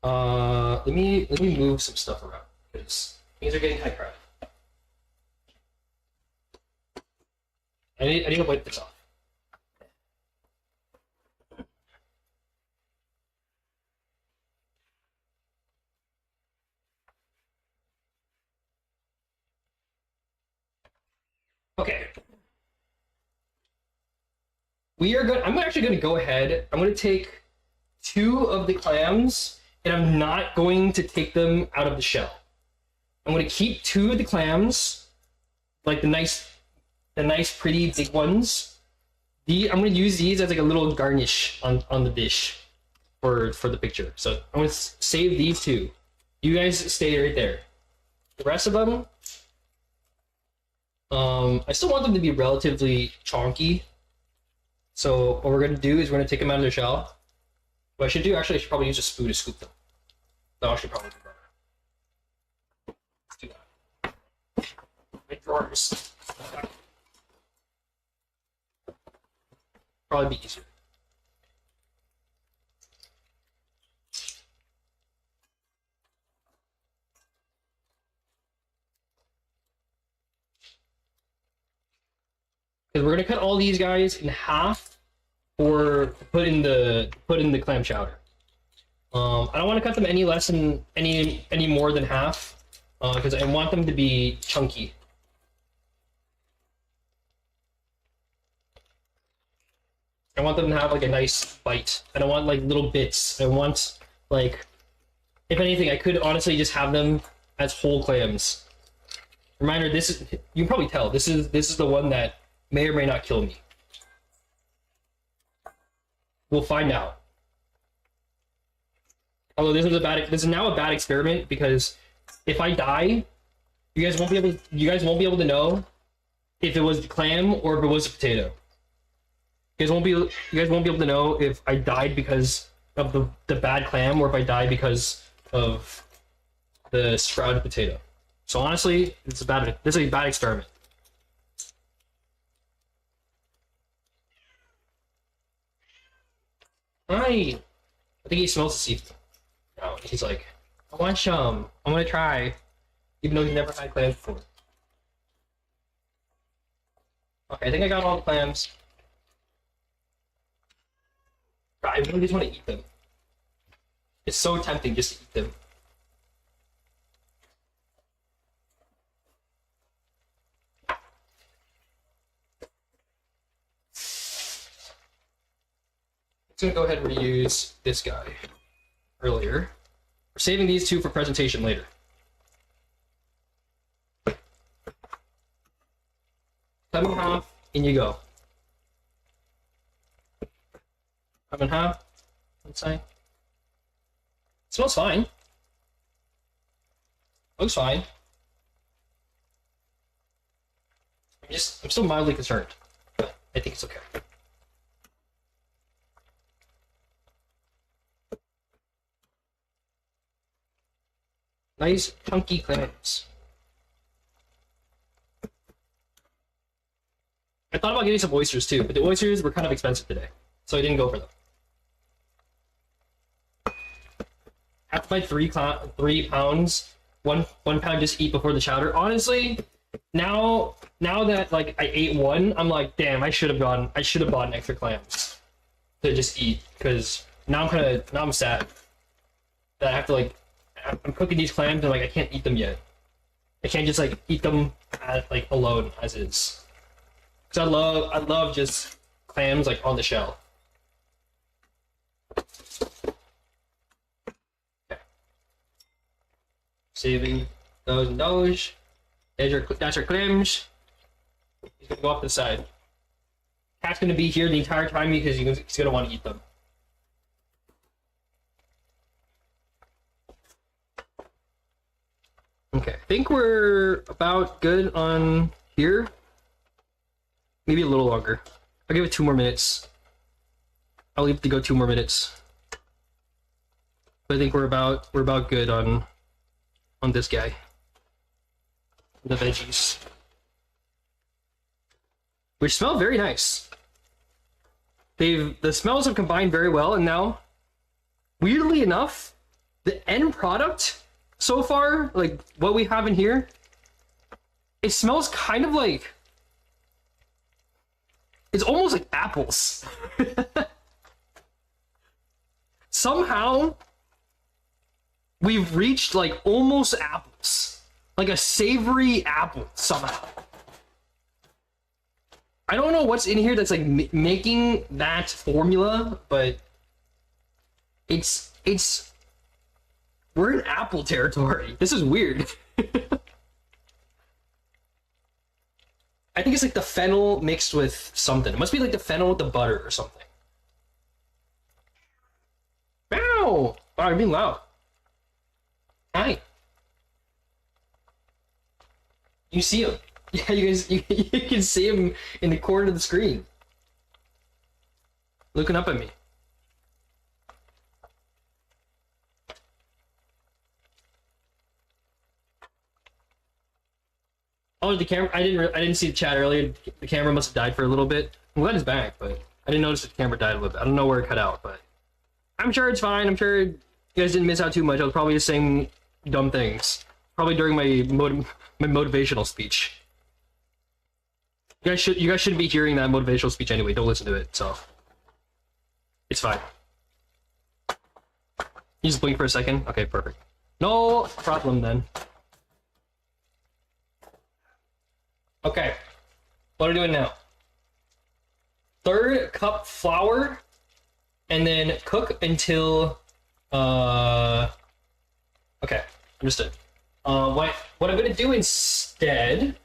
S1: Let me move some stuff around because things are getting kind of crowded. I need to wipe this off. Okay. I'm actually gonna go ahead. I'm gonna take 2 of the clams, and I'm not going to take them out of the shell. I'm going to keep 2 of the clams, like the nice pretty big ones. I'm going to use these as like a little garnish on the dish for the picture. So I'm going to save these 2. You guys stay right there. The rest of them, I still want them to be relatively chunky. So what we're going to do is we're going to take them out of their shell. What I should do, actually, I should probably use a spoon to scoop them. No, I should probably do better. Let's do that. My drawers. Probably be easier. Because we're gonna cut all these guys in half, or put in the clam chowder. I don't want to cut them any less than any more than half, because I want them to be chunky. I want them to have like a nice bite. I don't want like little bits. I want, like, if anything, I could honestly just have them as whole clams. Reminder: this is, you can probably tell, this is the one that may or may not kill me. We'll find out. Although this is now a bad experiment, because if I die, you guys won't be able to know if it was the clam or if it was a potato. You guys won't be able to know if I died because of the bad clam or if I died because of the sprouted potato. So honestly, this is a bad experiment. I think he smells the seafood. No, he's like, I want some. I'm gonna try, even though he's never had clams before. Okay, I think I got all the clams. I really just want to eat them. It's so tempting just to eat them. I'm gonna go ahead and reuse this guy earlier. We're saving these two for presentation later. Cut in half, in you go. Cut in half. Let's say. Smells fine. Looks fine. I'm still mildly concerned, but I think it's okay. Nice chunky clams. I thought about getting some oysters too, but the oysters were kind of expensive today, so I didn't go for them. Have to buy 3 pounds, one pound just eat before the chowder. Honestly, now that like I ate one, I'm like, damn, I should have bought an extra clams to just eat, because now I'm sad that I have to like. I'm cooking these clams and like I can't eat them yet. I can't just like eat them like alone as is. Cause I love just clams like on the shell. Okay. Saving those and those. That's our clams. He's gonna go up the side. Cat's gonna be here the entire time because he's gonna want to eat them. Okay, I think we're about good on here. Maybe a little longer. I'll give it 2 more minutes. I'll leave it to go 2 more minutes. But I think we're about good on this guy. The veggies. Which smell very nice. The smells have combined very well, and now, weirdly enough, the end product so far, like what we have in here, it smells kind of like, it's almost like apples. Somehow we've reached like almost apples, like a savory apple somehow. I don't know what's in here that's like making that formula, but it's we're in apple territory. This is weird. I think it's like the fennel mixed with something. It must be like the fennel with the butter or something. Ow! Wow, you're being loud. Hi. You see him. Yeah, you can see him in the corner of the screen. Looking up at me. Oh, the camera! I didn't see the chat earlier. The camera must have died for a little bit. I'm glad it's back, but I didn't notice the camera died a little bit. I don't know where it cut out, but I'm sure it's fine. I'm sure you guys didn't miss out too much. I was probably just saying dumb things, probably during my motivational speech. You guys shouldn't be hearing that motivational speech anyway. Don't listen to it. So it's fine. You just blink for a second. Okay, perfect. No problem then. Okay, what are we doing now? 3rd cup flour, and then cook until, okay, understood. What I'm gonna do instead,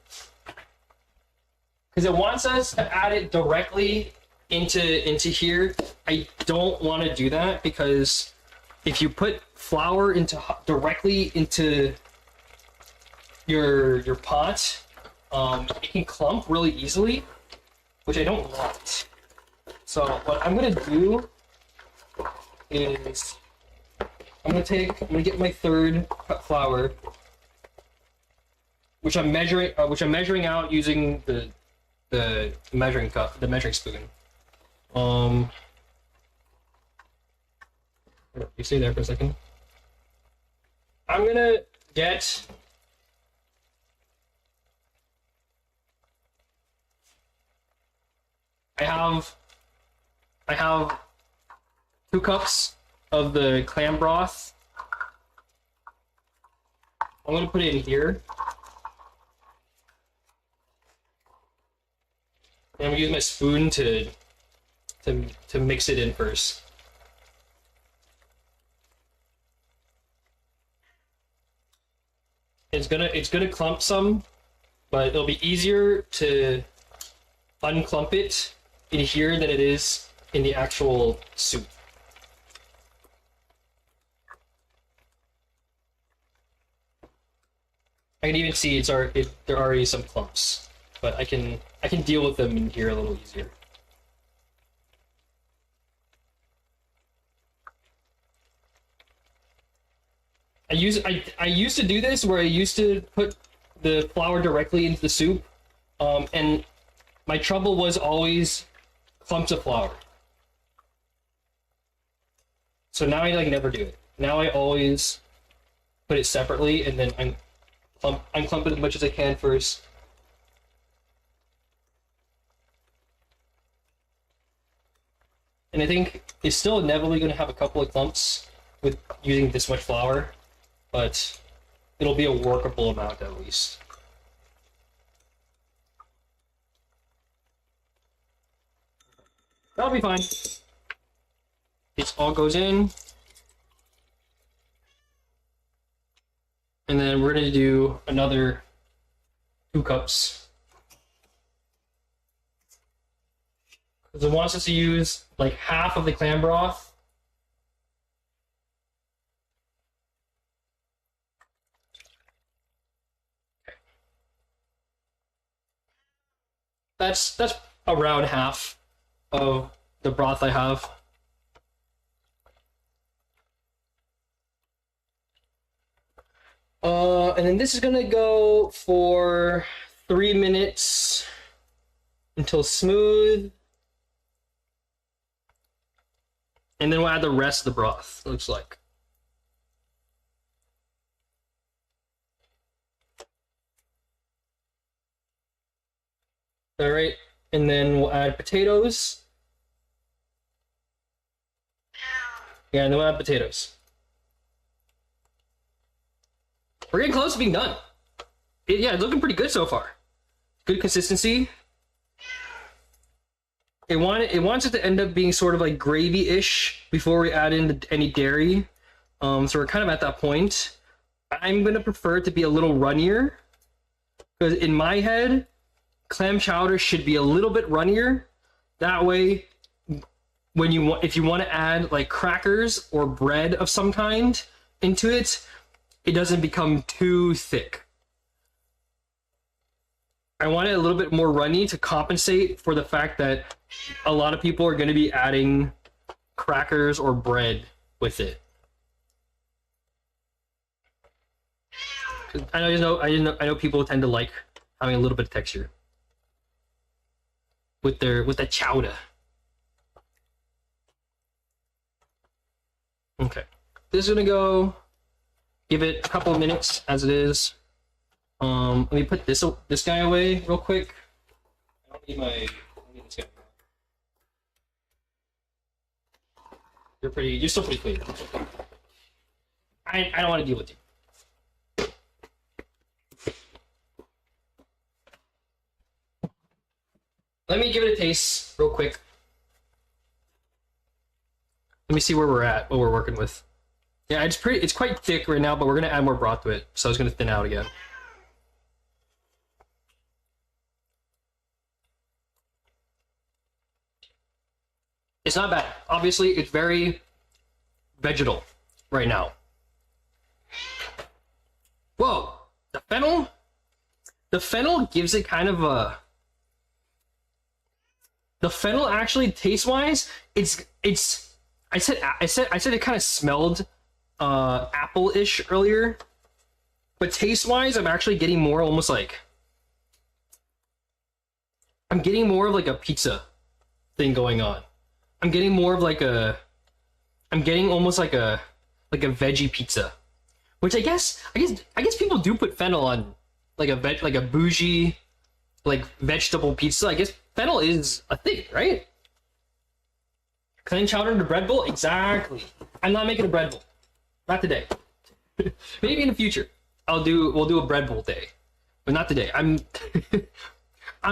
S1: because it wants us to add it directly into here, I don't want to do that, because if you put flour directly into your pot, it can clump really easily, which I don't want. So what I'm gonna do is I'm gonna get my 3rd cup flour, which I'm measuring out using the measuring cup, the measuring spoon. You stay there for a second. I'm gonna get I have 2 cups of the clam broth. I'm gonna put it in here. And I'm gonna use my spoon to mix it in first. It's gonna clump some, but it'll be easier to unclump it in here than it is in the actual soup. I can even see there are already some clumps, but I can deal with them in here a little easier. I used to do this where I used to put the flour directly into the soup, and my trouble was always clumps of flour. So now I like never do it. Now I always put it separately and then unclump it as much as I can first. And I think it's still inevitably going to have a couple of clumps with using this much flour, but it'll be a workable amount at least. That'll be fine. This all goes in. And then we're going to do another 2 cups. Because it wants us to use like half of the clam broth. Okay. That's around half of the broth I have. And then this is gonna go for 3 minutes until smooth. And then we'll add the rest of the broth, it looks like. All right, and then we'll add potatoes. Yeah, and then we'll add potatoes. We're getting close to being done. Yeah, it's looking pretty good so far. Good consistency. It wants it to end up being sort of like gravy-ish before we add in any dairy. So we're kind of at that point. I'm gonna prefer it to be a little runnier, because in my head, clam chowder should be a little bit runnier. That way, if you want to add like crackers or bread of some kind into it, it doesn't become too thick. I want it a little bit more runny to compensate for the fact that a lot of people are going to be adding crackers or bread with it. I know people tend to like having a little bit of texture with the chowder. Okay, this is gonna go. Give it a couple of minutes as it is. Let me put this guy away real quick. I don't need this guy. You're still pretty clean. I don't want to deal with you. Let me give it a taste real quick. Let me see where we're at, what we're working with. Yeah, it's quite thick right now, but we're gonna add more broth to it, so it's gonna thin out again. It's not bad. Obviously, it's very vegetal right now. Whoa, the fennel? The fennel gives it kind of a... The fennel actually, taste-wise, it's. I said it kind of smelled apple-ish earlier, but taste-wise, I'm actually getting more almost like. I'm getting more of like a pizza thing going on. I'm getting more of like a. I'm getting almost like a veggie pizza, which I guess people do put fennel on like a bougie like vegetable pizza. I guess fennel is a thing, right? Clam chowder in the bread bowl? Exactly. I'm not making a bread bowl. Not today. Maybe in the future. We'll do a bread bowl day. But not today. I'm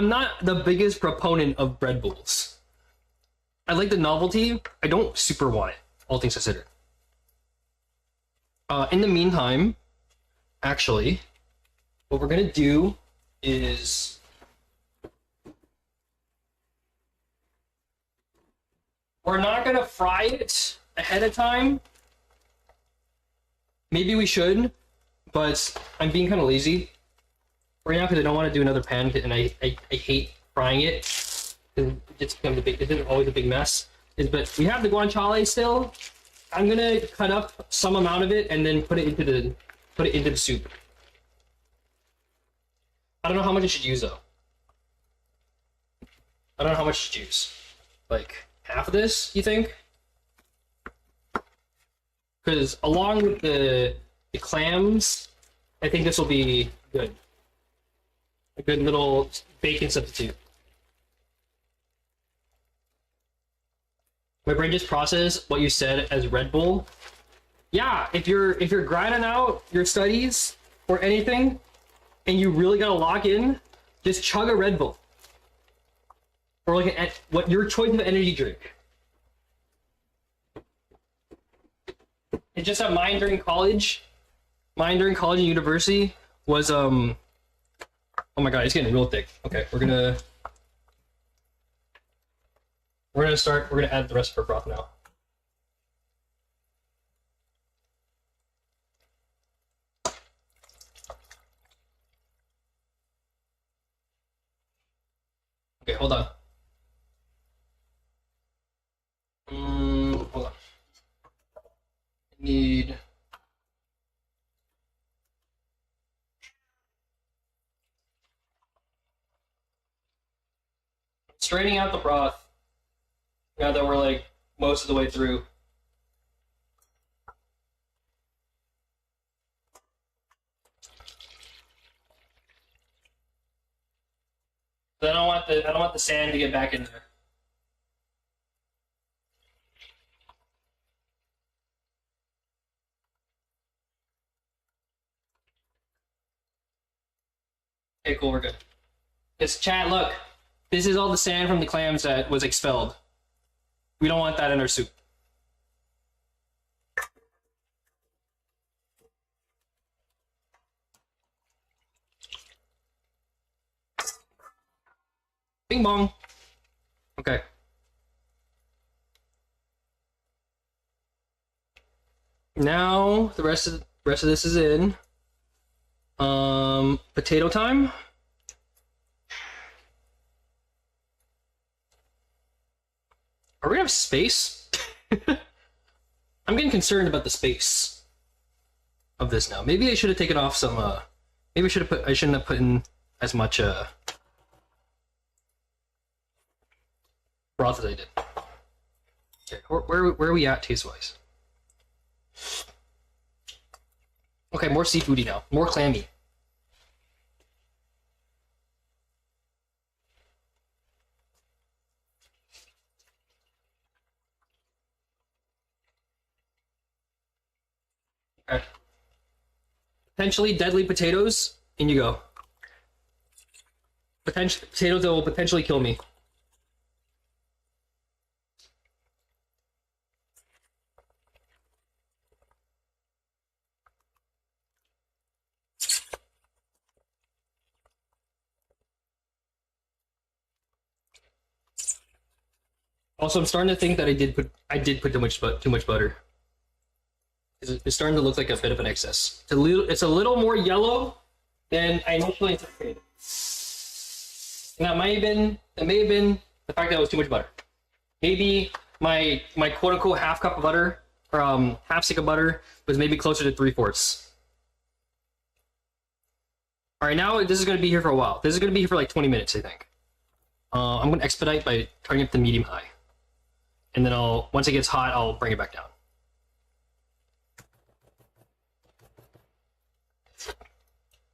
S1: not the biggest proponent of bread bowls. I like the novelty. I don't super want it, all things considered. In the meantime, actually, what we're gonna do is we're not gonna fry it ahead of time. Maybe we should, but I'm being kind of lazy right now because I don't want to do another pan, and I hate frying it. It just becomes a big. It's always a big mess. But we have the guanciale still. I'm gonna cut up some amount of it and then put it into the soup. I don't know how much I should use though. I don't know how much I should use. Like half of this, you think? Because along with the clams, I think this will be good. A good little bacon substitute. My brain just processed what you said as Red Bull. Yeah, if you're grinding out your studies or anything, and you really gotta lock in, just chug a Red Bull, or like what your choice of energy drink. It's just that mine during college and university was oh my god, it's getting real thick. Okay, we're gonna add the rest of our broth now. Okay, hold on. Hold on. I need straining out the broth. Now that we're like most of the way through. I don't want the sand to get back in there. Okay, cool, we're good. It's chat, look. This is all the sand from the clams that was expelled. We don't want that in our soup. Bing bong. Okay. Now the rest of this is in. Potato time. Are we gonna have space? I'm getting concerned about the space of this now. Maybe I should have taken off some. Maybe I shouldn't have put in as much broth as I did. Okay, where are we at taste wise? Okay, more seafoody now, more clammy. Okay. Potentially deadly potatoes, in you go. Potatoes that will potentially kill me. Also, I'm starting to think that I did put too much butter. It's starting to look like a bit of an excess. It's a little more yellow than I initially anticipated. And that may have been the fact that it was too much butter. Maybe my quote unquote half cup of butter, or half stick of butter, was maybe closer to 3/4. All right, now this is going to be here for a while. This is going to be here for like 20 minutes, I think. I'm going to expedite by turning it to medium high, and then once it gets hot, I'll bring it back down.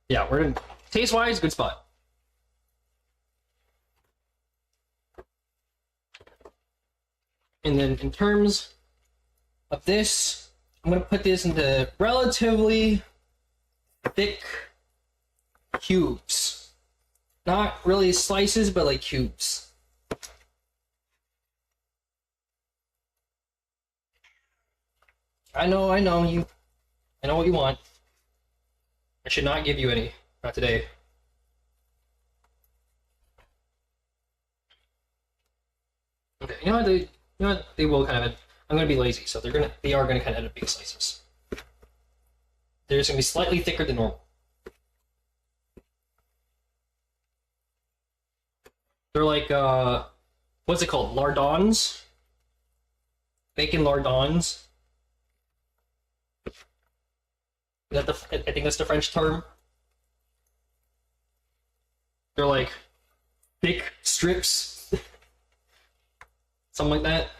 S1: Yeah, we're in taste-wise, good spot. And then in terms of this, I'm gonna put this into relatively thick cubes. Not really slices, but like cubes. I know you. I know what you want. I should not give you any. Not today. Okay, you know what they will kind of. I'm gonna be lazy, so they are gonna kind of end up being slices. They're just gonna be slightly thicker than normal. They're like what's it called? Lardons? Bacon lardons. Is that I think that's the French term. They're like thick strips. Something like that.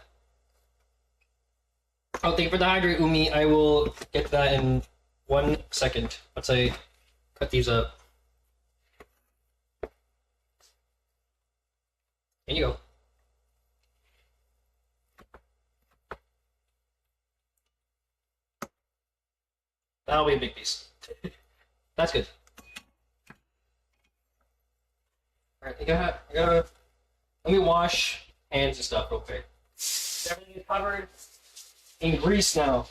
S1: Oh, thank you for the hydrate, Umi. I will get to that in 1 second. Once I cut these up. There you go. That'll be a big piece. That's good. Alright, I gotta let me wash hands and stuff real quick. Everything is covered in grease now.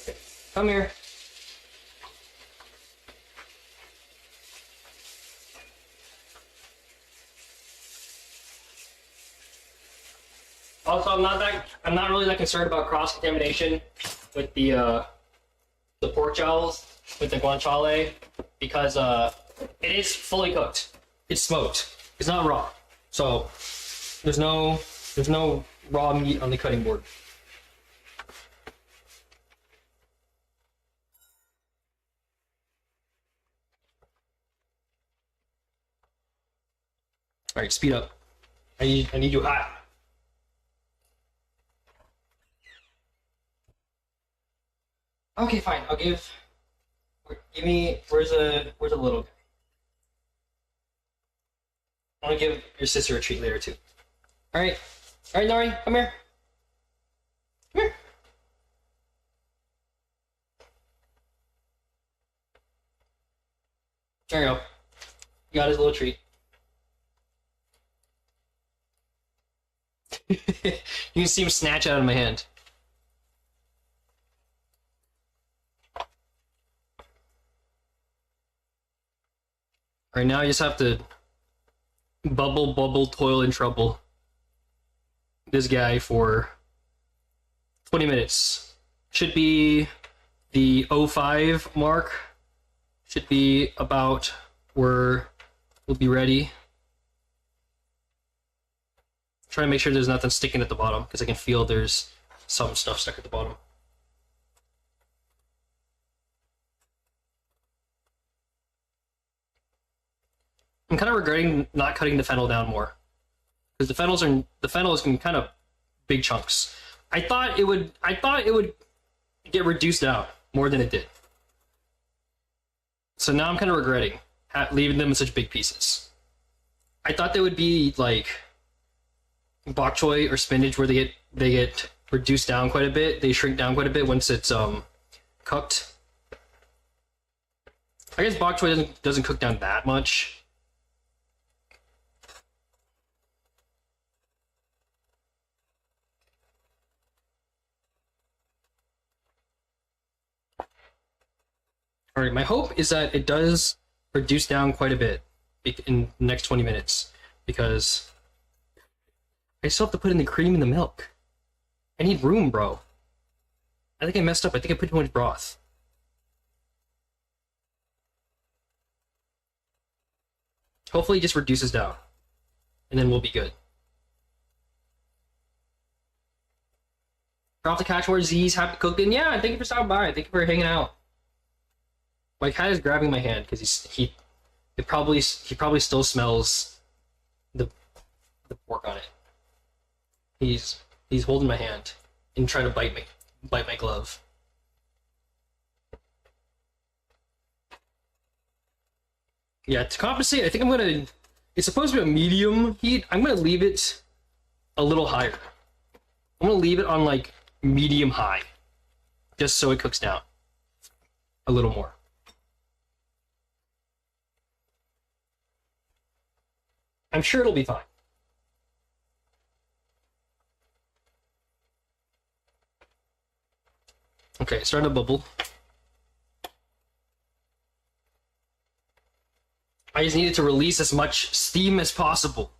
S1: Okay, come here. Also, I'm not really that concerned about cross contamination with the pork jowls with the guanciale because it is fully cooked. It's smoked. It's not raw. So there's no raw meat on the cutting board. All right, speed up. I need you hot. Okay, fine. I'll give me. Where's a little guy? I want to give your sister a treat later too. All right, Nari, come here. Come here. There you go. You got his little treat. You can see him snatch out of my hand. Right now, you just have to bubble, toil, and trouble this guy for 20 minutes. Should be the 05 mark. Should be about where we'll be ready. Try to make sure there's nothing sticking at the bottom, because I can feel there's some stuff stuck at the bottom. I'm kind of regretting not cutting the fennel down more, because the fennel is in kind of big chunks. I thought it would get reduced down more than it did. So now I'm kind of regretting leaving them in such big pieces. I thought they would be like bok choy or spinach, where they get reduced down quite a bit. They shrink down quite a bit once it's cooked. I guess bok choy doesn't cook down that much. Alright, my hope is that it does reduce down quite a bit in the next 20 minutes, because I still have to put in the cream and the milk. I need room, bro. I think I messed up. I think I put too much broth. Hopefully it just reduces down, and then we'll be good. Drop the catch word Z's, happy cooking. Yeah, thank you for stopping by. Thank you for hanging out. My cat is grabbing my hand because he probably still smells the pork on it. He's He's holding my hand and trying to bite my glove. Yeah, to compensate, I think I'm gonna. It's supposed to be a medium heat. I'm gonna leave it a little higher. I'm gonna leave it on like medium high, just so it cooks down a little more. I'm sure it'll be fine. Okay, starting to bubble. I just needed to release as much steam as possible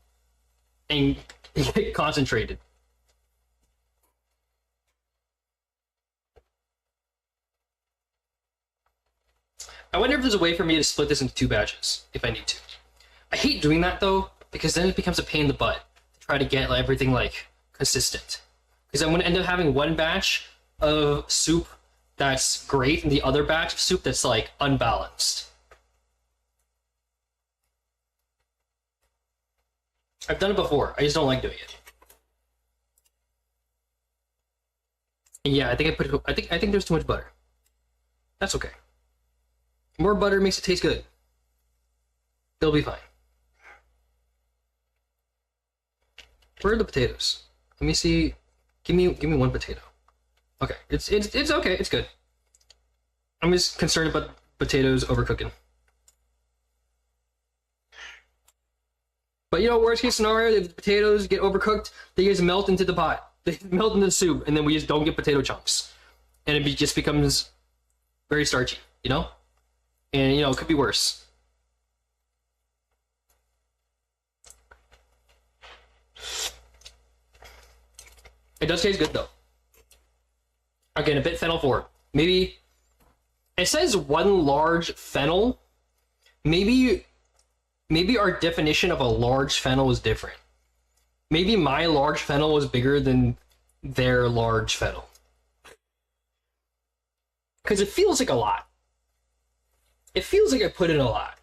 S1: and get concentrated. I wonder if there's a way for me to split this into 2 batches, if I need to. I hate doing that though, because then it becomes a pain in the butt to try to get everything like consistent. Because I'm gonna end up having one batch of soup that's great and the other batch of soup that's like unbalanced. I've done it before, I just don't like doing it. And yeah, I think I think there's too much butter. That's okay. More butter makes it taste good. It'll be fine. Where are the potatoes? Let me see. Give me 1 potato. Okay, it's okay. It's good. I'm just concerned about potatoes overcooking. But you know, worst case scenario, if the potatoes get overcooked, they just melt into the pot. They melt into the soup, and then we just don't get potato chunks, and it just becomes very starchy. You know. And, you know, it could be worse. It does taste good, though. Again, a bit fennel forward. Maybe... It says 1 large fennel. Maybe our definition of a large fennel is different. Maybe my large fennel was bigger than their large fennel. Because it feels like a lot. It feels like I put in a lot.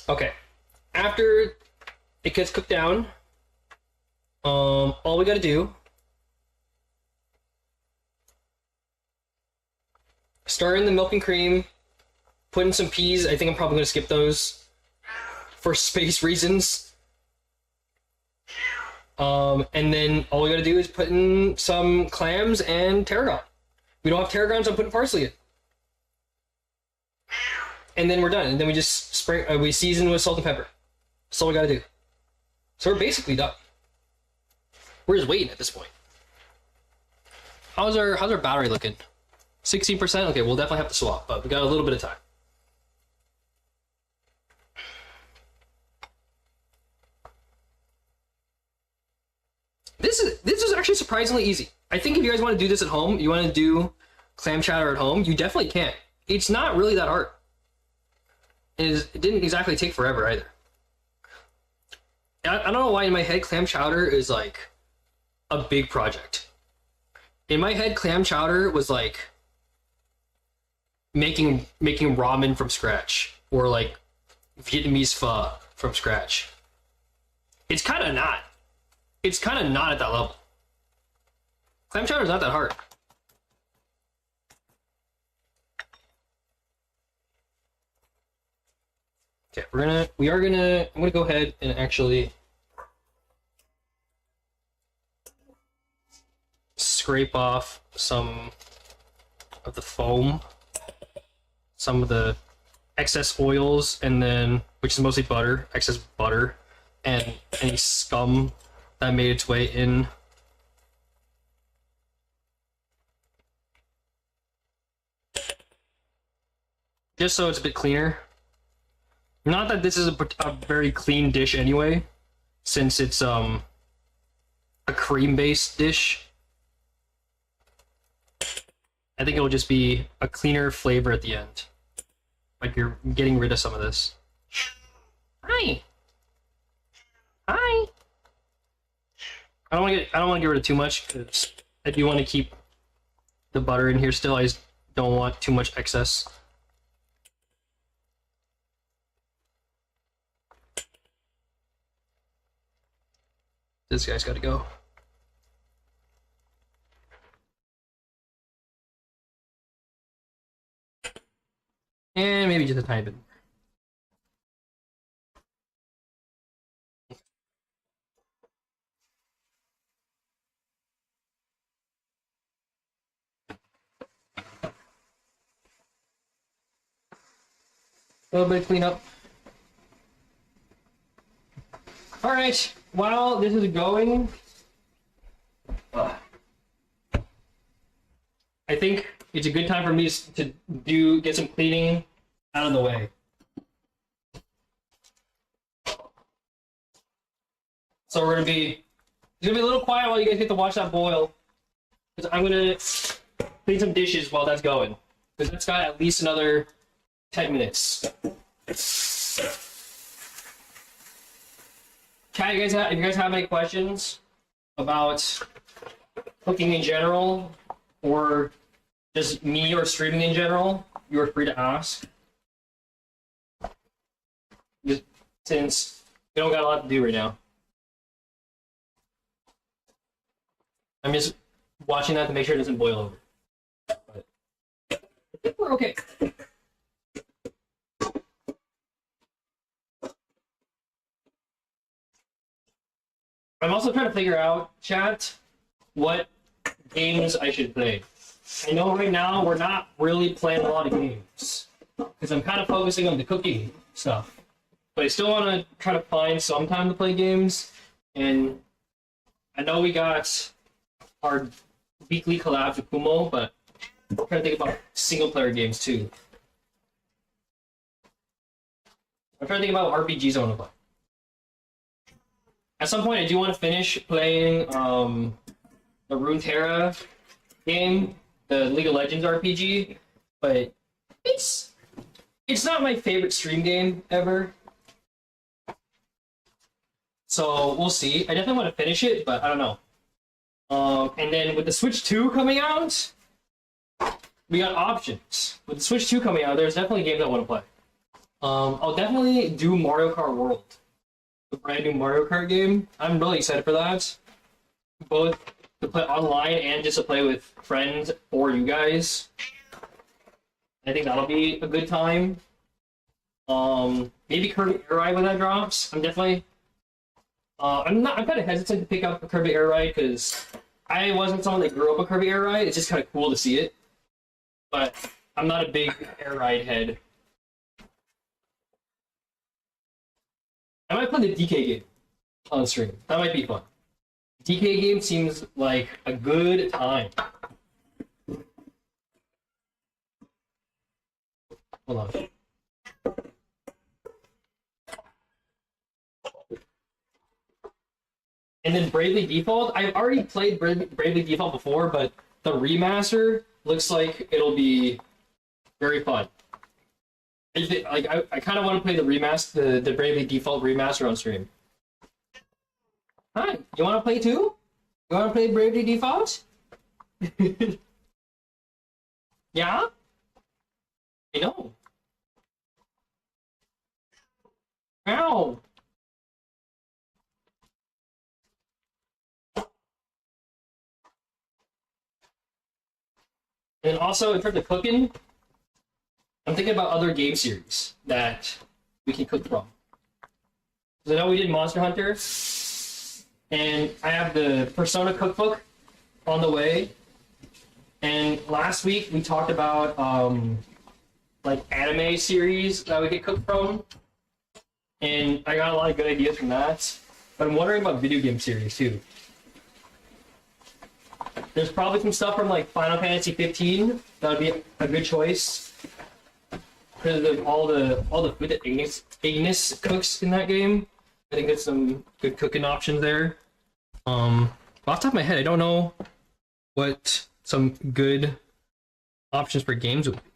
S1: Okay. After it gets cooked down, all we gotta do, stir in the milk and cream, put in some peas. I think I'm probably gonna skip those for space reasons. And then all we gotta do is put in some clams and tarragon. We don't have tarragon, so I'm putting parsley in. And then we're done. And then we just we season with salt and pepper. That's all we gotta do. So we're basically done. We're just waiting at this point. How's our battery looking? 16%? Okay, we'll definitely have to swap, but we got a little bit of time. This is actually surprisingly easy. I think if you guys want to do this at home, you want to do clam chowder at home, you definitely can. It's not really that hard. It didn't exactly take forever either. I don't know why in my head clam chowder is like a big project. In my head, clam chowder was like making ramen from scratch or like Vietnamese pho from scratch. It's kind of not. It's kind of not at that level. Clam chowder is not that hard. Okay, I'm gonna go ahead and actually scrape off some of the foam, some of the excess oils, and then, which is mostly butter, excess butter, and any scum that made its way in. Just so it's a bit cleaner. Not that this is a very clean dish anyway, since it's a cream-based dish. I think it'll just be a cleaner flavor at the end. Like you're getting rid of some of this. Hi. Hi. I don't want to get rid of too much because I do want to keep the butter in here still. I just don't want too much excess. This guy's got to go. And maybe just a tiny bit more. A little bit of cleanup. All right, while this is going, I think it's a good time for me to get some cleaning out of the way. So it's gonna be a little quiet while you guys get to watch that boil, because I'm gonna clean some dishes while that's going, because that's got at least another 10 minutes. Chat, if you guys have any questions about cooking in general, or just me or streaming in general, you are free to ask. Just since we don't got a lot to do right now. I'm just watching that to make sure it doesn't boil over. But I think we're okay. I'm also trying to figure out, chat, what games I should play. I know right now we're not really playing a lot of games, because I'm kind of focusing on the cooking stuff. But I still want to try to find some time to play games, and I know we got our weekly collabs with Kumamo, but I'm trying to think about single-player games too. I'm trying to think about RPGs I want to play. At some point, I do want to finish playing the Runeterra game, the League of Legends RPG, but it's not my favorite stream game ever. So we'll see. I definitely want to finish it, but I don't know. And then with the Switch 2 coming out, we got options. With the Switch 2 coming out, there's definitely games I want to play. I'll definitely do Mario Kart World, the brand new Mario Kart game. I'm really excited for that. Both to play online and just to play with friends or you guys. I think that'll be a good time. Maybe Kirby Air Ride when that drops. I'm definitely. I'm kind of hesitant to pick up a Kirby Air Ride because I wasn't someone that grew up with Kirby Air Ride. It's just kind of cool to see it, but I'm not a big Air Ride head. I might play the DK game on stream. That might be fun. DK game seems like a good time. Hold on. And then Bravely Default. I've already played Bravely Default before, but the remaster looks like it'll be very fun. I kind of want to play the remaster, the Bravely Default remaster on stream. Hi, you want to play too? You want to play Bravely Default? Yeah? I know. Ow! And also, in terms of cooking, I'm thinking about other game series that we can cook from. Because I know we did Monster Hunter, and I have the Persona cookbook on the way. And last week we talked about like anime series that we could cook from, and I got a lot of good ideas from that. But I'm wondering about video game series too. There's probably some stuff from like Final Fantasy 15 that would be a good choice because of all the food that Ignis cooks in that game. I think there's some good cooking options there. Off the top of my head, I don't know what some good options for games would be.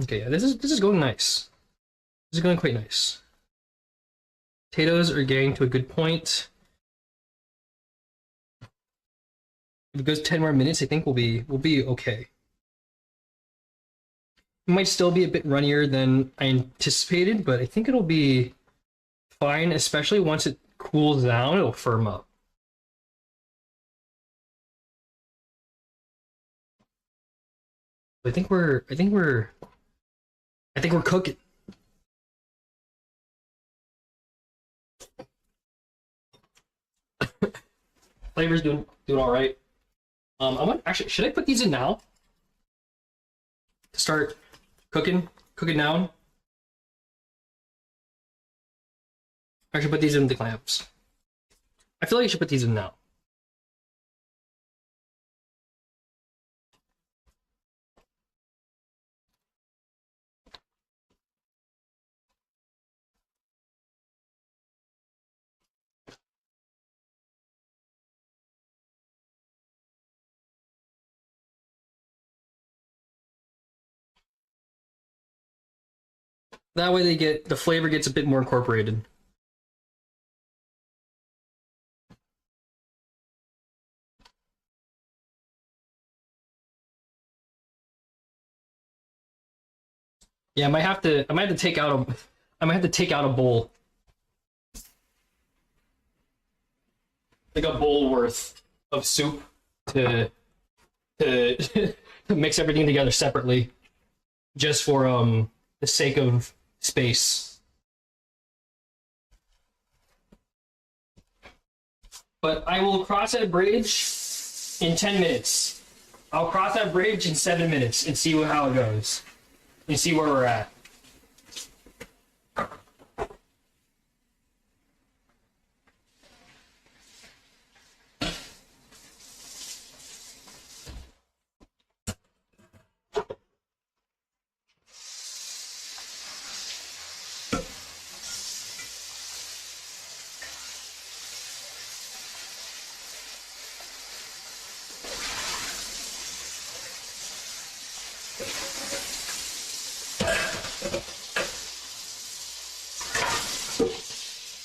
S1: Okay, yeah, this is going nice. This is going quite nice. Potatoes are getting to a good point. If it goes 10 more minutes, I think we'll be okay. might still be a bit runnier than I anticipated, but I think it'll be fine, especially once it cools down, it'll firm up. I think we're cooking. Flavor's doing all right. I want actually, should I put these in now to start cooking down? I should put these in the clamps. I feel like I should put these in now. That way the flavor gets a bit more incorporated. Yeah, I might have to take out a bowl. Like a bowl worth of soup to to mix everything together separately, just for the sake of space. But I will cross that bridge in 10 minutes. I'll cross that bridge in 7 minutes and see how it goes. And see where we're at.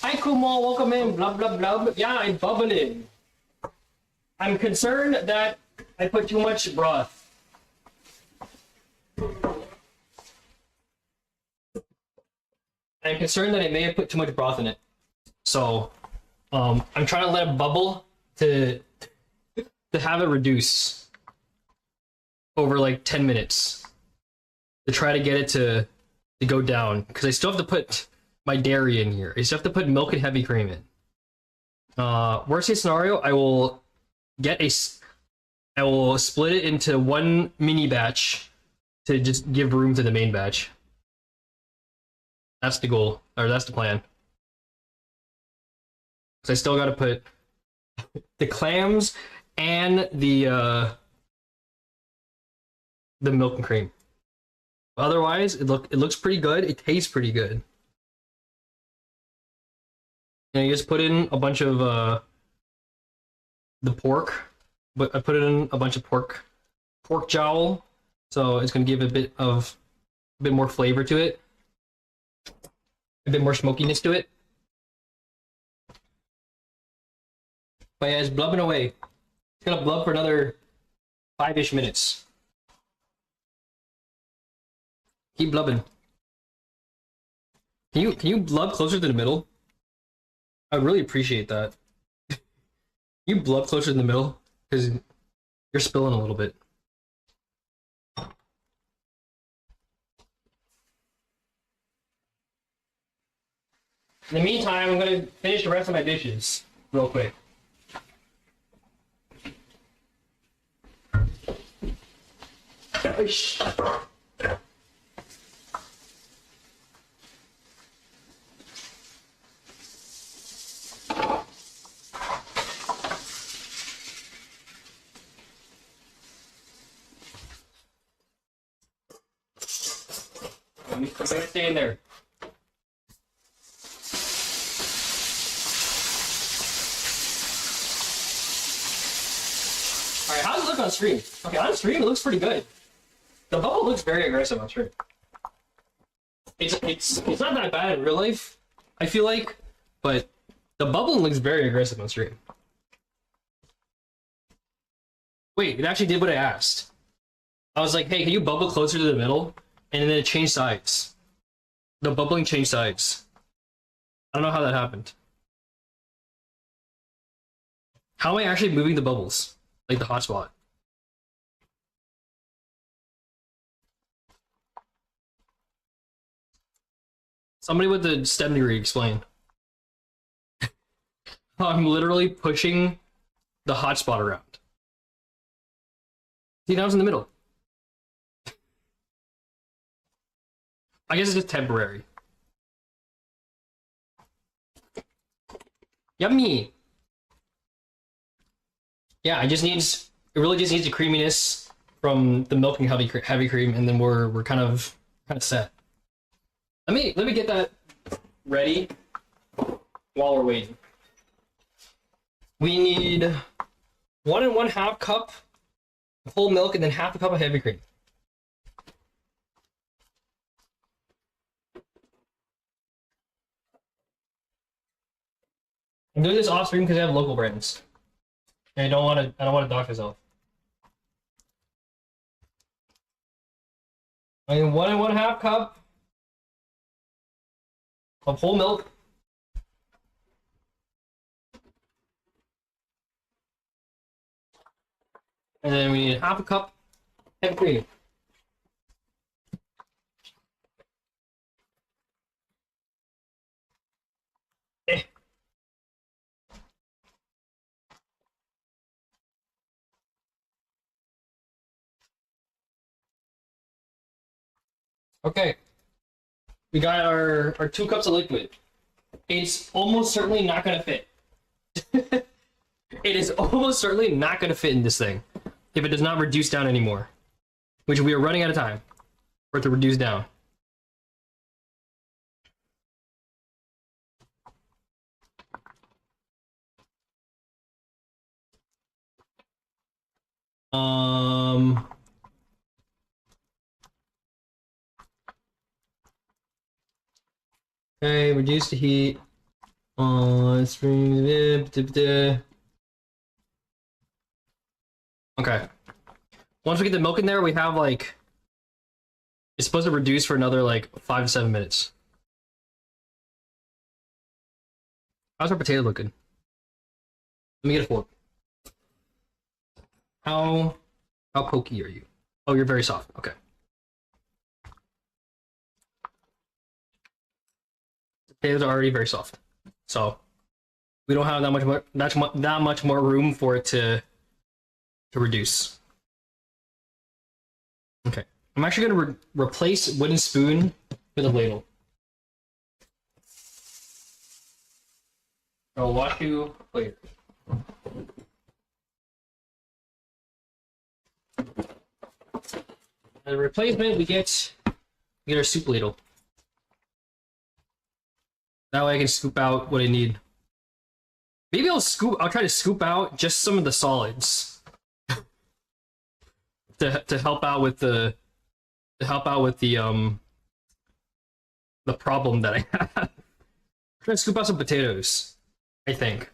S1: Hi Kumamo, welcome in, blah blah blah. Yeah, I'm bubbling. I'm concerned that I put too much broth. I'm concerned that I may have put too much broth in it. So, I'm trying to let it bubble to have it reduce over like 10 minutes to try to get it to go down, because I still have to put my dairy in here. I still have to put milk and heavy cream in. Worst case scenario, I will split it into one mini batch to just give room to the main batch. That's the goal, or that's the plan. So I still got to put the clams and the milk and cream. Otherwise, it looks pretty good. It tastes pretty good. And you just put in a bunch of the pork, but I put it in a bunch of pork jowl, so it's gonna give a bit more flavor to it, a bit more smokiness to it. But yeah, it's blubbing away. It's gonna blub for another 5-ish minutes. Keep blubbing. Can you blub closer to the middle? I would really appreciate that. You blub closer in the middle, because you're spilling a little bit. In the meantime, I'm going to finish the rest of my dishes real quick. I'm gonna stay in there. Alright, how does it look on stream? Okay, on stream it looks pretty good. The bubble looks very aggressive on stream. It's not that bad in real life, I feel like, but the bubble looks very aggressive on stream. Wait, it actually did what I asked. I was like, hey, can you bubble closer to the middle? and then it changed sides. The bubbling changed sides. I don't know how that happened. How am I actually moving the bubbles? Like the hotspot? Somebody with the STEM degree explain. I'm literally pushing the hotspot around. See, now it's in the middle. I guess it's just temporary. Yummy! Yeah, it really just needs the creaminess from the milk and heavy cream, and then we're kind of set. Let me get that ready while we're waiting. We need 1 1/2 cup of whole milk and then half a cup of heavy cream. I'm doing this off stream because I have local brands. And I don't want to dock myself. I need 1 1/2 cup of whole milk. And then we need half a cup heavy cream. Okay, we got our 2 cups of liquid. It's almost certainly not gonna fit. It is almost certainly not gonna fit in this thing if it does not reduce down anymore, which we are running out of time for it to reduce down. Okay, reduce the heat. Okay. Once we get the milk in there, we have like, it's supposed to reduce for another like 5 to 7 minutes. How's our potato looking? Let me get a fork. How pokey are you? Oh, you're very soft. Okay. Potatoes are already very soft, so we don't have that much more room for it to reduce. Okay, I'm actually gonna replace wooden spoon with a ladle. I'll watch you later. As a replacement, we get our soup ladle. That way I can scoop out what I need. Maybe I'll try to scoop out just some of the solids to help out with the problem that I have. I'm trying to scoop out some potatoes, I think.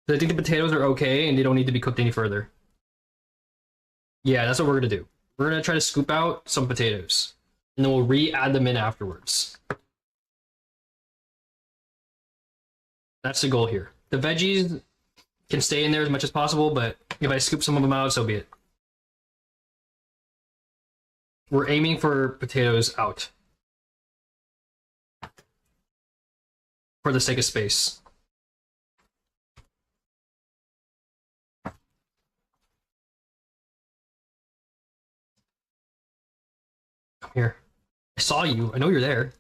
S1: I think the potatoes are okay and they don't need to be cooked any further. Yeah, that's what we're gonna do. We're gonna try to scoop out some potatoes, and then we'll re-add them in afterwards. That's the goal here. The veggies can stay in there as much as possible, but if I scoop some of them out, so be it. We're aiming for potatoes out for the sake of space. Come here. I saw you. I know you're there.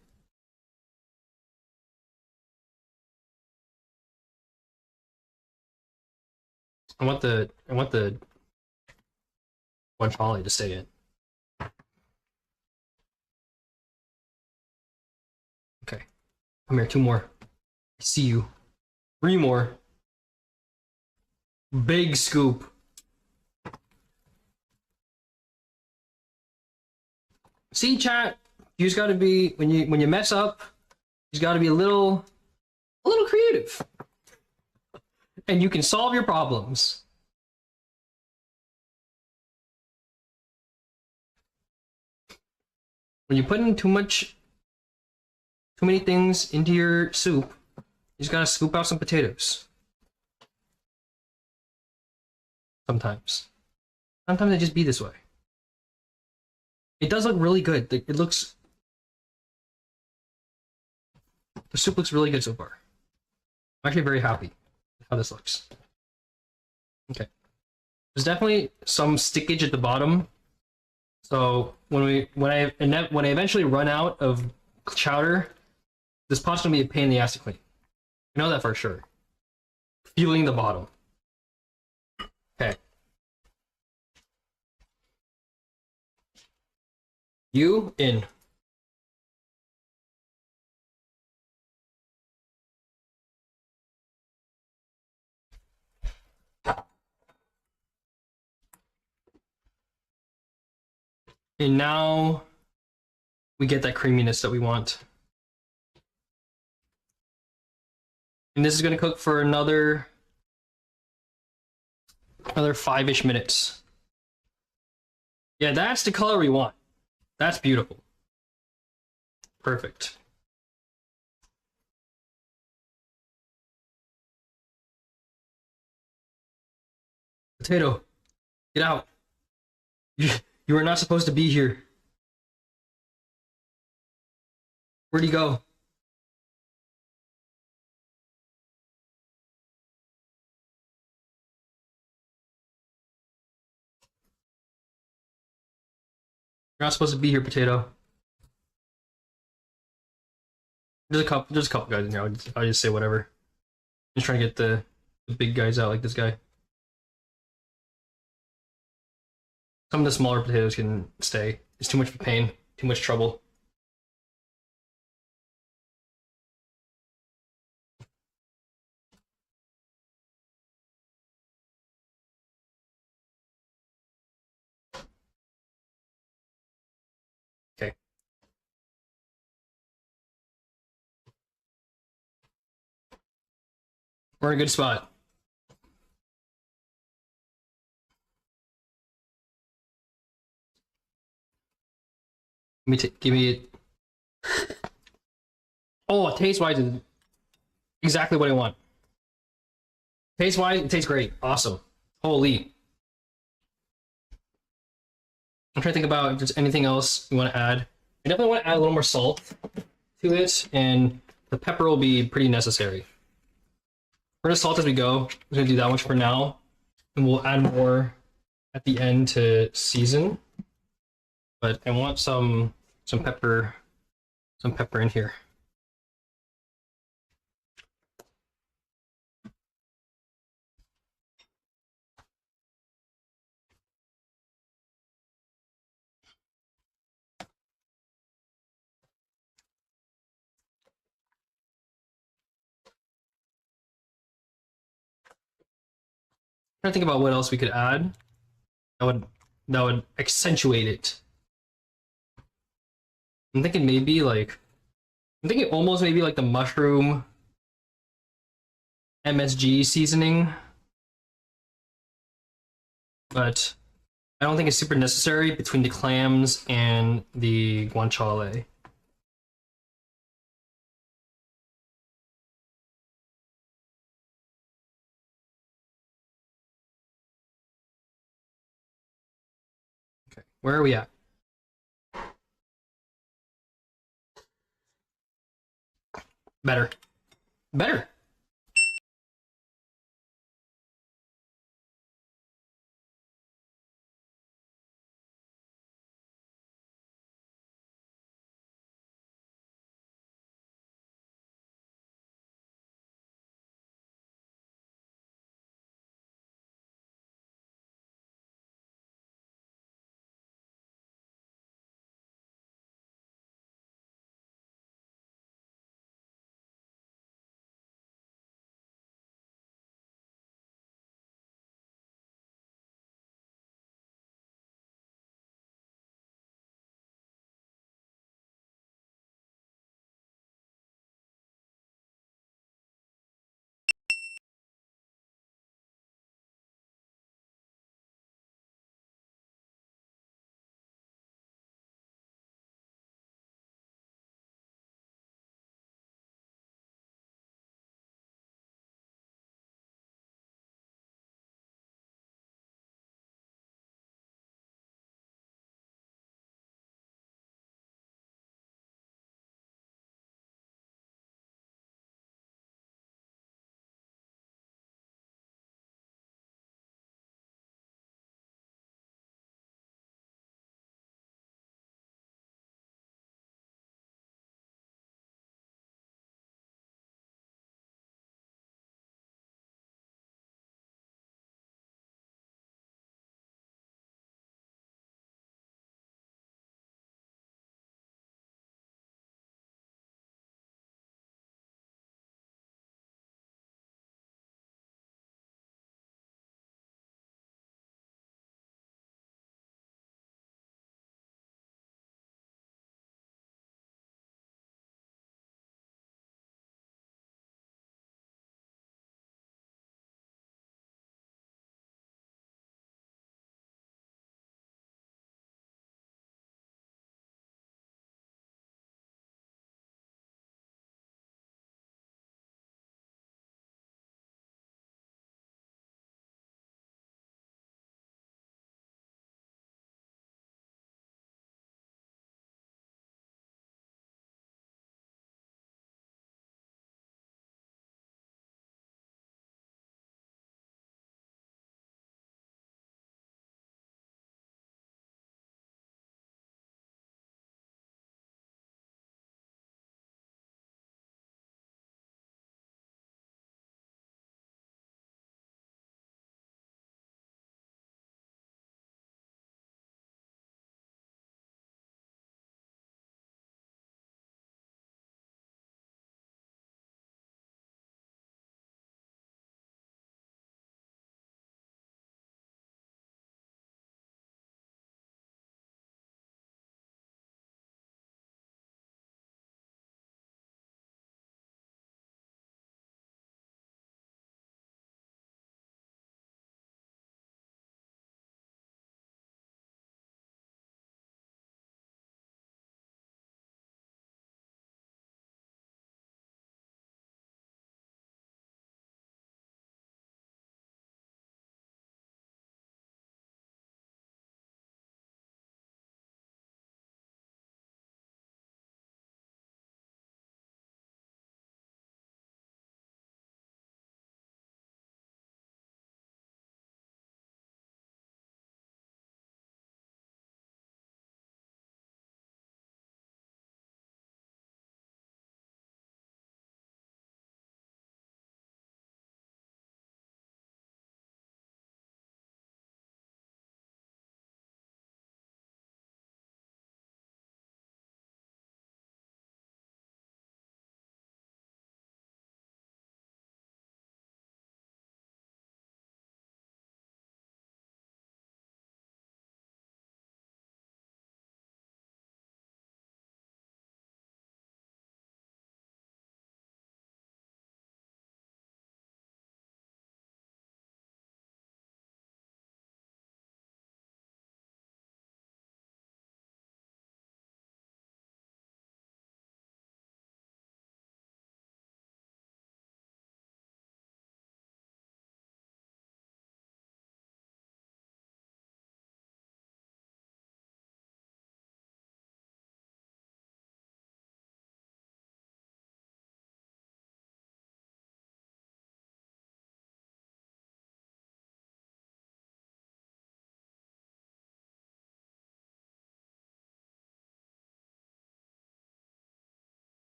S1: I want the guanciale to stay in. Okay. Come here, 2 more. I see you. 3 more. Big scoop. See, chat, you just gotta be, when you mess up, you just gotta be a little creative. And you can solve your problems. When you put in too many things into your soup, you just gotta scoop out some potatoes. Sometimes they just be this way. It does look really good. The soup looks really good so far. I'm actually very happy with how this looks. Okay. There's definitely some stickage at the bottom. So when I eventually run out of chowder, this pot's gonna be a pain in the ass to clean. I know that for sure. Feeling the bottom. Okay. You in. And now we get that creaminess that we want. And this is gonna cook for another 5-ish minutes. Yeah, that's the color we want. That's beautiful. Perfect. Potato, get out. You are not supposed to be here. Where'd he go? You're not supposed to be here, potato. There's a couple guys in here. I'll just say whatever. Just trying to get the big guys out, like this guy. Some of the smaller potatoes can stay. It's too much of a pain, too much trouble. Okay. We're in a good spot. Give me it. Oh, taste-wise is exactly what I want. Taste-wise, it tastes great. Awesome. Holy. I'm trying to think about if there's anything else you want to add. I definitely want to add a little more salt to it, and the pepper will be pretty necessary. We're gonna salt as we go. We're gonna do that much for now, and we'll add more at the end to season. But I want some pepper in here. I'm trying to think about what else we could add that would accentuate it. I'm thinking almost maybe like the mushroom MSG seasoning, but I don't think it's super necessary between the clams and the guanciale. Okay, where are we at? Better. Better.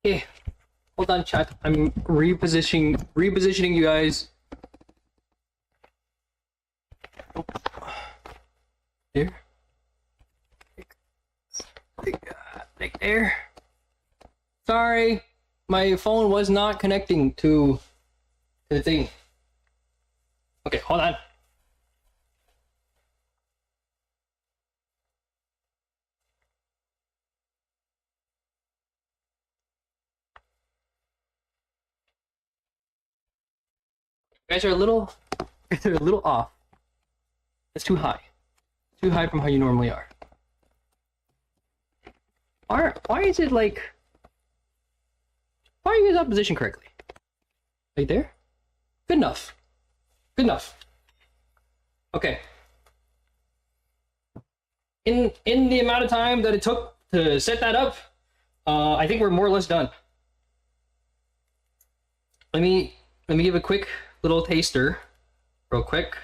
S1: Okay, hold on, chat. I'm repositioning you guys. There. Like there. Sorry, my phone was not connecting to the thing. Okay, hold on. You guys are a little, they're a little off. It's too high. Too high from how you normally are. Why is it like... Why are you guys not positioned correctly? Right there? Good enough. Good enough. Okay. In the amount of time that it took to set that up, I think we're more or less done. Let me give a quick little taster, real quick.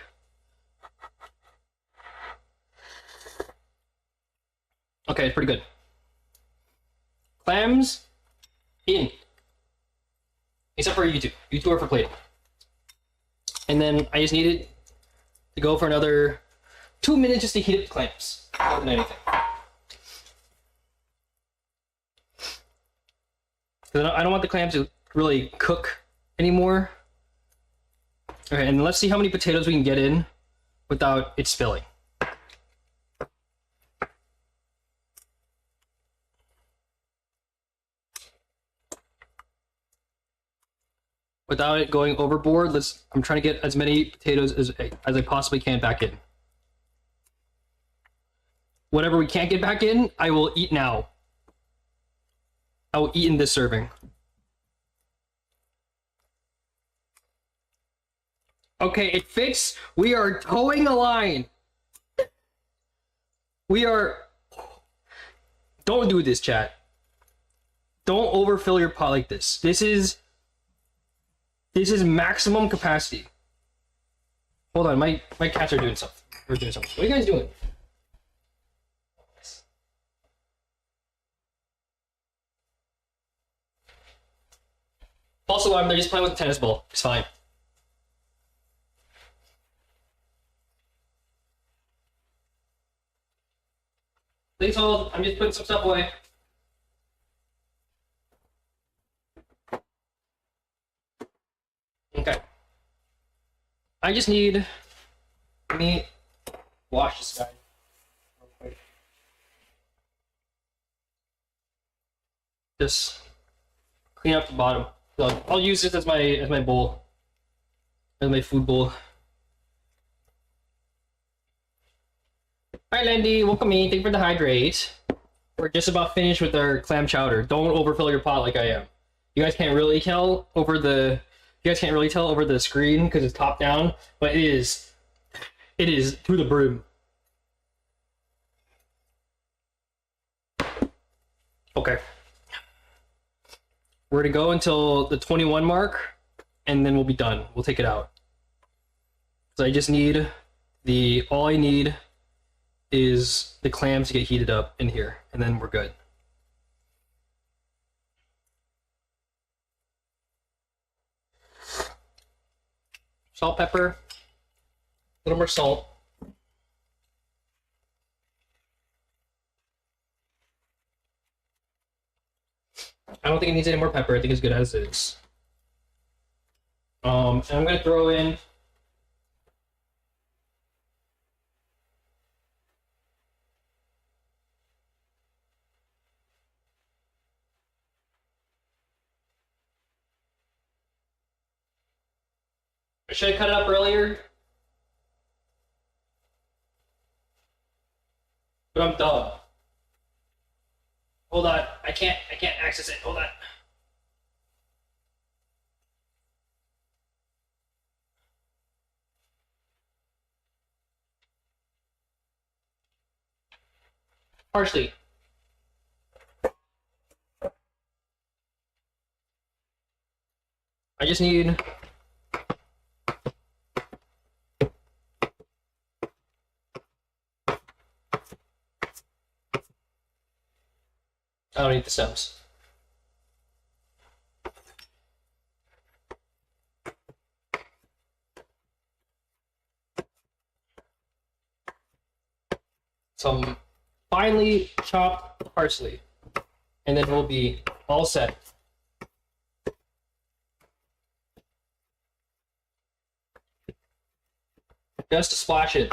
S1: Okay, it's pretty good. Clams in. Except for you two. You two are for plating. And then I just needed to go for another 2 minutes just to heat up the clams. More than anything. Because I don't want the clams to really cook anymore. Okay, and let's see how many potatoes we can get in without it spilling. Without it going overboard, I'm trying to get as many potatoes as I possibly can back in. Whatever we can't get back in, I will eat now. I will eat in this serving. Okay, it fits. We are towing a line. We are... Don't do this, chat. Don't overfill your pot like this. This is maximum capacity. Hold on, my cats are doing something. They're doing something. What are you guys doing? Also, they're just playing with a tennis ball. It's fine. Please hold. I'm just putting some stuff away. Okay. I just need... Let me wash this guy real quick. Just clean up the bottom. So I'll use this as my bowl. As my food bowl. Hi Lindy, welcome in. Thank you for the hydrate. We're just about finished with our clam chowder. Don't overfill your pot like I am. You guys can't really tell over the screen because it's top down, but it is to the brim. Okay. We're gonna go until the 21 mark, and then we'll be done. We'll take it out. So I just need all I need is the clams to get heated up in here, and then we're good. Salt, pepper, a little more salt. I don't think it needs any more pepper. I think it's good as is. And I'm gonna throw in should I cut it up earlier? But I'm dumb. Hold on. I can't access it. Hold on. Partially. I just need I don't need the stems. some finely chopped parsley, and then we'll be all set. Just to splash it.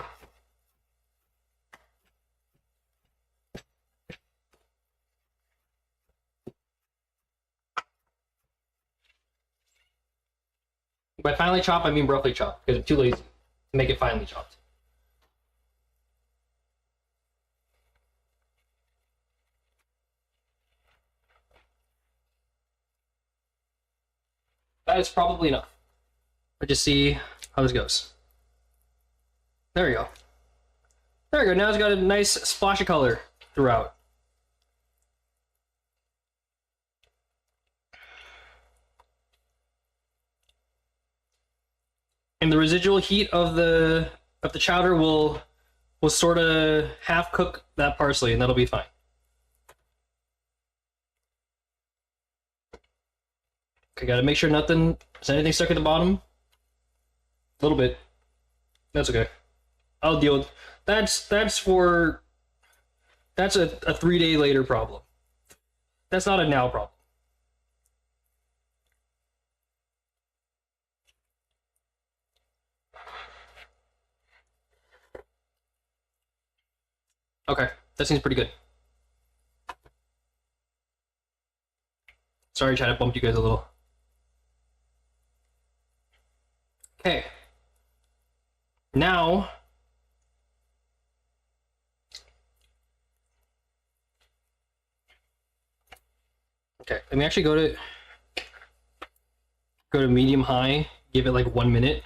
S1: By finely chopped, I mean roughly chopped, because I'm too lazy to make it finely chopped. That is probably enough. Let's just see how this goes. There we go. There we go. Now it's got a nice splash of color throughout. And the residual heat of the chowder will sort of half cook that parsley, and that'll be fine. Okay, gotta make sure is anything stuck at the bottom? A little bit. That's okay. I'll deal with that's a 3-day later problem. That's not a now problem. Okay, that seems pretty good. Sorry, chat, I bumped you guys a little. Okay. Now, okay, let me actually go to medium high, give it like 1 minute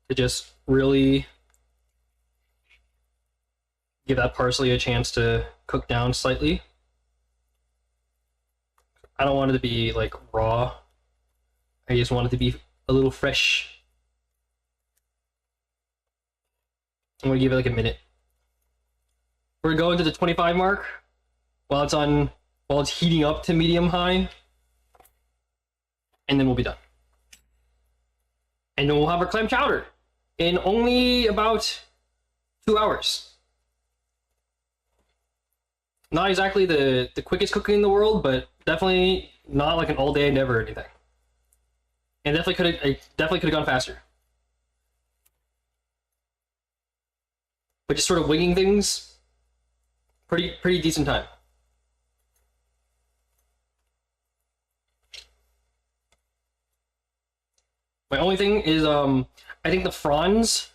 S1: to just really give that parsley a chance to cook down slightly. I don't want it to be like raw. I just want it to be a little fresh. I'm gonna give it like a minute. We're going to the 25 mark while it's heating up to medium high, and then we'll be done. And then we'll have our clam chowder in only about 2 hours. Not exactly the quickest cooking in the world, but definitely not like an all day never or anything. And I definitely could have gone faster. But just sort of winging things, pretty decent time. My only thing is I think the fronds,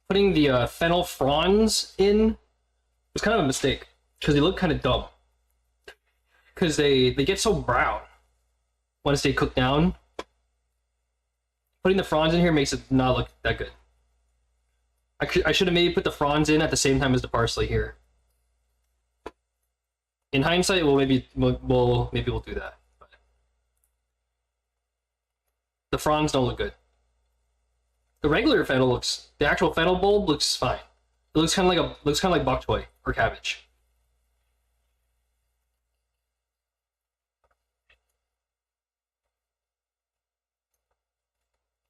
S1: putting the fennel fronds in was kind of a mistake. Because they look kind of dumb. Because they get so brown once they cook down. Putting the fronds in here makes it not look that good. I should have maybe put the fronds in at the same time as the parsley here. In hindsight, maybe we'll do that. But the fronds don't look good. The regular fennel the actual fennel bulb looks fine. It looks kind of like bok choy or cabbage.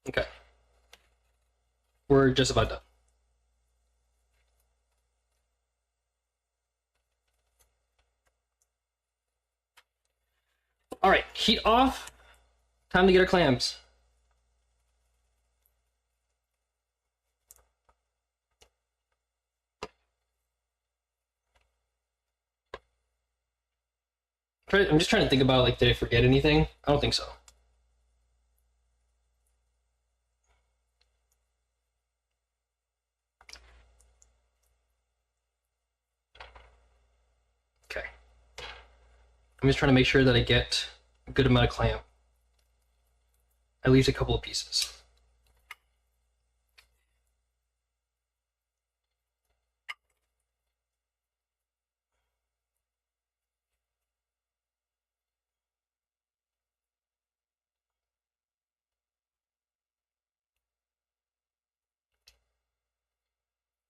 S1: Okay. We're just about done. All right, heat off. Time to get our clams. I'm just trying to think about, like, did I forget anything? I don't think so. Okay. I'm just trying to make sure that I get a good amount of clam. At least a couple of pieces.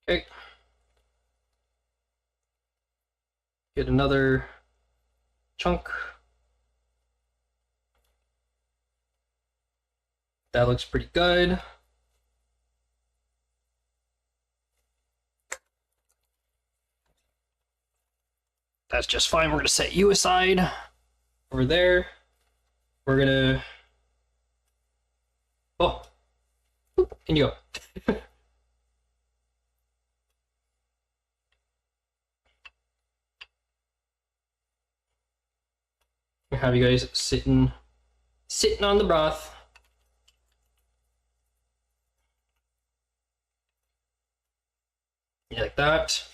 S1: Okay. Get another chunk. That looks pretty good. That's just fine. We're gonna set you aside over there. We're gonna. Oh, in you go. We have you guys sitting on the broth. Yeah, like that,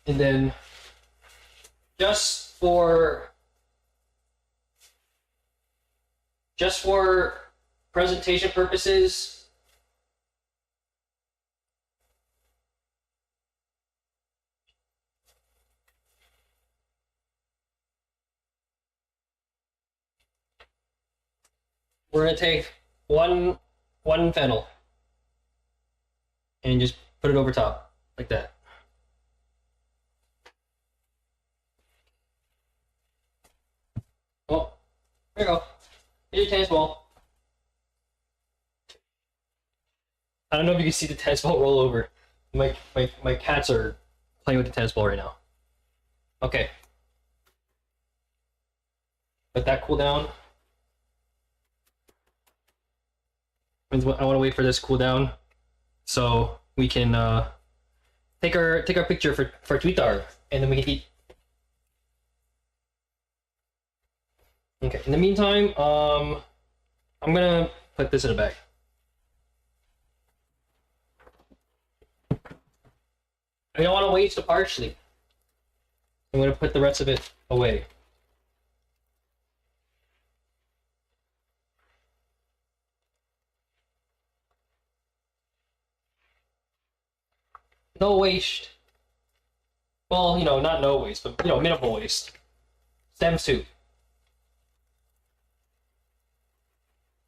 S1: and then just for presentation purposes, we're gonna take one fennel and just put it over top like that. Oh, there you go. Here's your tennis ball. I don't know if you can see the tennis ball roll over. My cats are playing with the tennis ball right now. Okay. Let that cool down. I want to wait for this cool down so we can take our picture for Twitter, and then we can eat. Okay. In the meantime, I'm gonna put this in a bag. I don't want to waste the parsley. I'm gonna put the rest of it away. No waste. Well, you know, not no waste, but you know, minimal waste. Stem soup.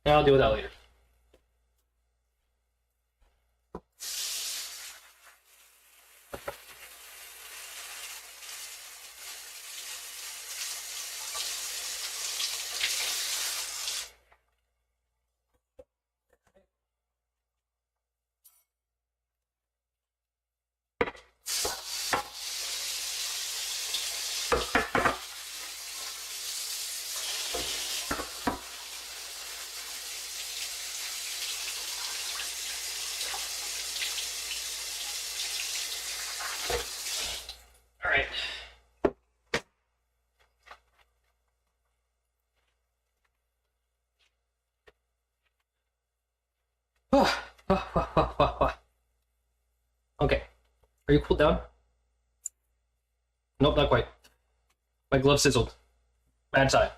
S1: And I'll deal with that later. All right. Okay. Are you cooled down? Nope, not quite. My glove sizzled. Bad side.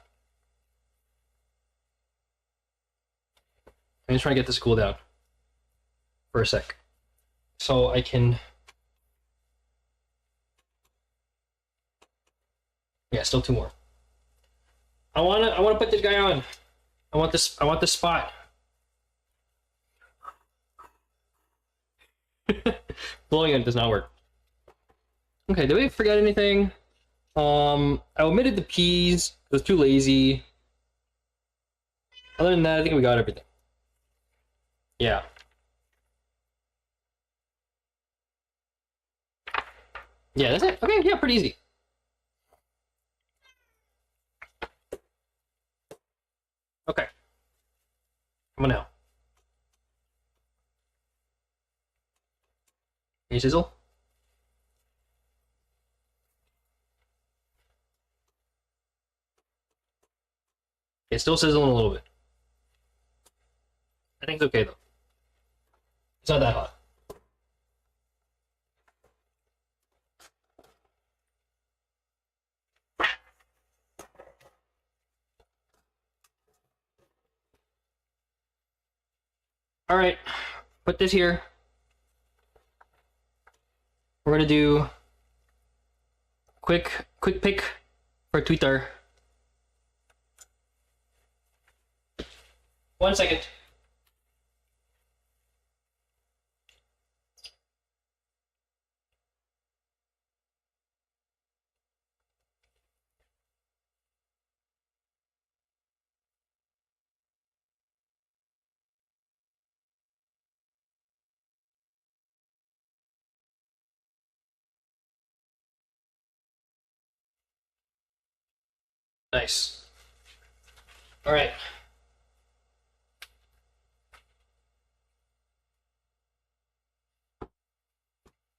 S1: I'm just trying to get this cool down for a sec, so I can. Yeah, still two more. I wanna put this guy on. I want this spot. Blowing it does not work. Okay, did we forget anything? I omitted the peas. I was too lazy. Other than that, I think we got everything. Yeah. Yeah, that's it. Okay, yeah, pretty easy. Okay. Come on now. Can you sizzle? It's still sizzling a little bit. I think it's okay though. It's not that hot. All right, put this here. We're gonna do quick pick for Twitter. 1 second. Nice. All right.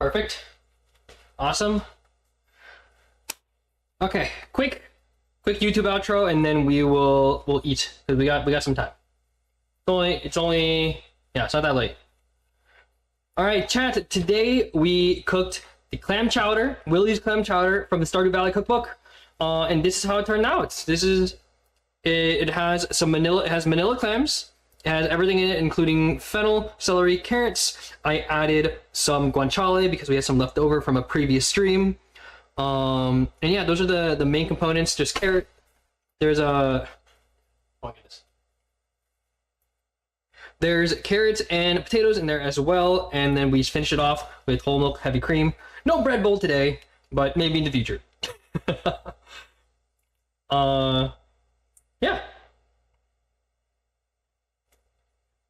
S1: Perfect. Awesome. Okay, quick YouTube outro, and then we'll eat because we got some time. It's only yeah, it's not that late. All right, chat. Today we cooked the clam chowder, Willie's clam chowder from the Stardew Valley cookbook, and this is how it turned out. It has some manila. It has manila clams. It has everything in it, including fennel, celery, carrots. I added some guanciale because we had some left over from a previous stream. And yeah, those are the main components. There's carrot. There's a oh my goodness. There's carrots and potatoes in there as well, and then we finish it off with whole milk heavy cream. No bread bowl today, but maybe in the future. Yeah.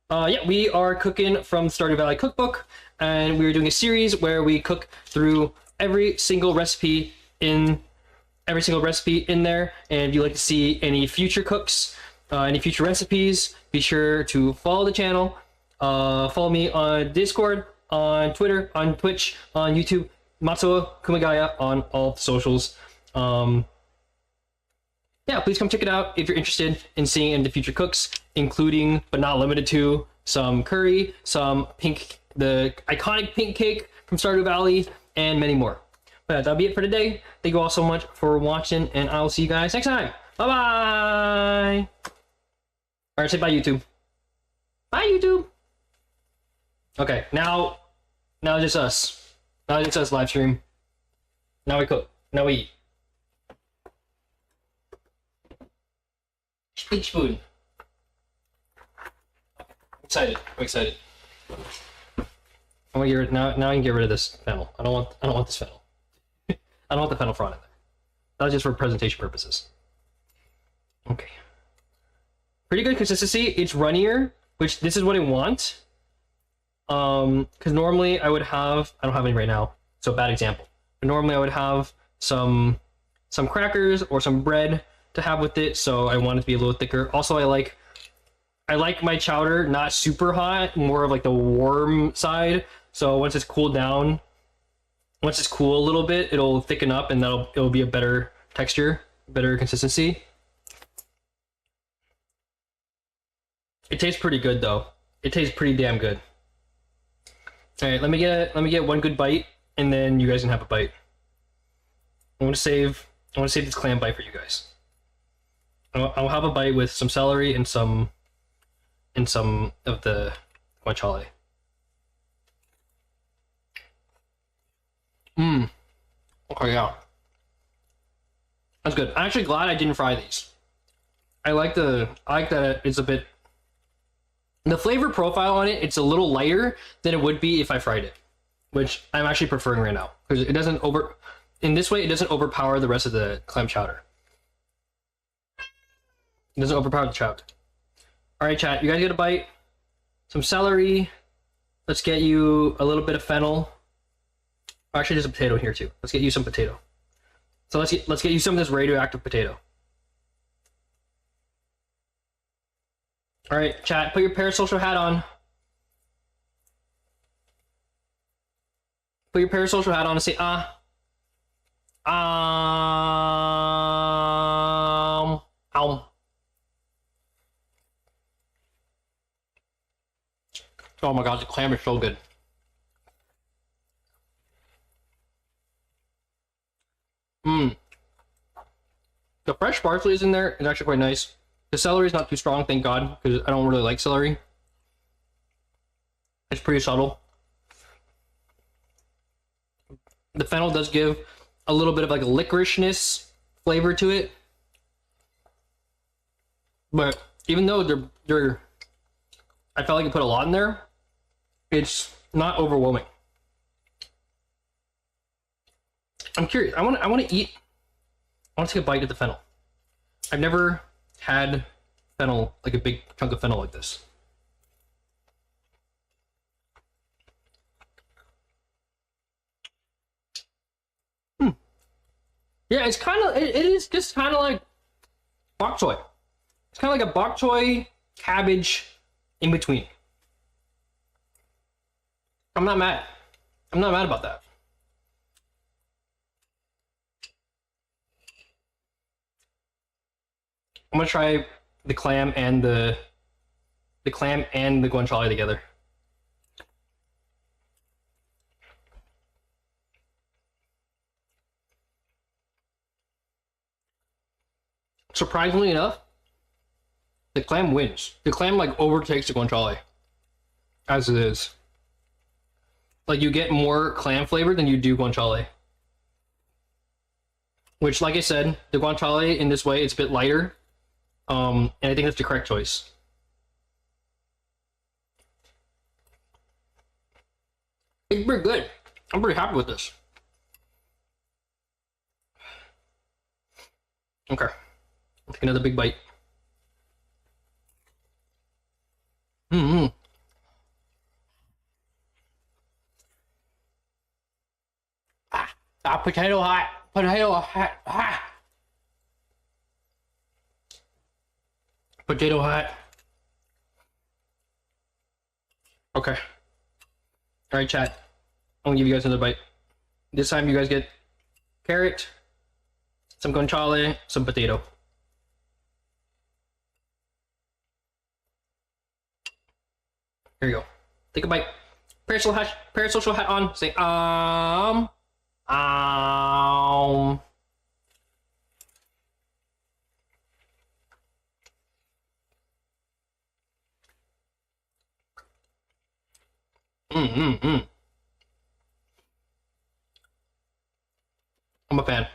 S1: Yeah, we are cooking from Stardew Valley cookbook, and we're doing a series where we cook through every single recipe in there. And if you'd like to see any future cooks, any future recipes, be sure to follow the channel. Follow me on Discord, on Twitter, on Twitch, on YouTube, Matsuo Kumagaya on all the socials. Yeah, please come check it out if you're interested in seeing any of the future cooks, including but not limited to some curry, some the iconic pink cake from Stardew Valley, and many more. But that'll be it for today. Thank you all so much for watching, and I will see you guys next time. Bye bye. All right, say bye, YouTube. Bye, YouTube. Okay, now it's just us. Now it's just us live stream. Now we cook. Now we eat. Each spoon. I'm excited. I'm gonna get rid, now I can get rid of this fennel. I don't want this fennel. I don't want the fennel frond in there. That was just for presentation purposes. Okay. Pretty good consistency. It's runnier, which this is what I want. Because normally I don't have any right now, so bad example. But normally I would have some crackers or some bread to have with it, so I want it to be a little thicker. Also, I like my chowder not super hot, more of like the warm side. So once it's cooled down, once it's cool a little bit, it'll thicken up, and it'll be a better texture, better consistency. It tastes pretty good though. It tastes pretty damn good. All right, let me get one good bite, and then you guys can have a bite. I want to save this clam bite for you guys. I'll have a bite with some celery and some of the guanciale. Okay, yeah. That's good. I'm actually glad I didn't fry these. I like that it's a bit, the flavor profile on it, it's a little lighter than it would be if I fried it, which I'm actually preferring right now because it doesn't overpower the rest of the clam chowder. It doesn't overpower the chowder. All right, chat, you guys get a bite. Some celery. Let's get you a little bit of fennel. Actually, there's a potato here too. Let's get you some potato. So let's get you some of this radioactive potato. All right, chat, put your parasocial hat on. Put your parasocial hat on and say ah. Oh my god, the clam is so good. The fresh parsley is in there. It's actually quite nice. The celery is not too strong, thank God, because I don't really like celery. It's pretty subtle. The fennel does give a little bit of like a licorishness flavor to it. But even though I felt like I put a lot in there, it's not overwhelming. I'm curious. I want to take a bite of the fennel. I've never had fennel, like a big chunk of fennel like this. Yeah, it's kind of, it is just kind of like Bok choy. It's kind of like a bok choy cabbage in between. I'm not mad. I'm not mad about that. I'm gonna try the clam and the guanciale together. Surprisingly enough, the clam wins. The clam like overtakes the guanciale as it is. Like you get more clam flavor than you do guanciale. Which, like I said, the guanciale in this way it's a bit lighter. And I think that's the correct choice. It's pretty good. I'm pretty happy with this. Okay. Take another big bite. Potato hot. Potato hot. Potato hot. Okay. All right, chat. I'm gonna give you guys another bite. This time you guys get carrot, some guanciale, some potato. Here you go. Take a bite. Parasocial hat on. Say I'm a fan.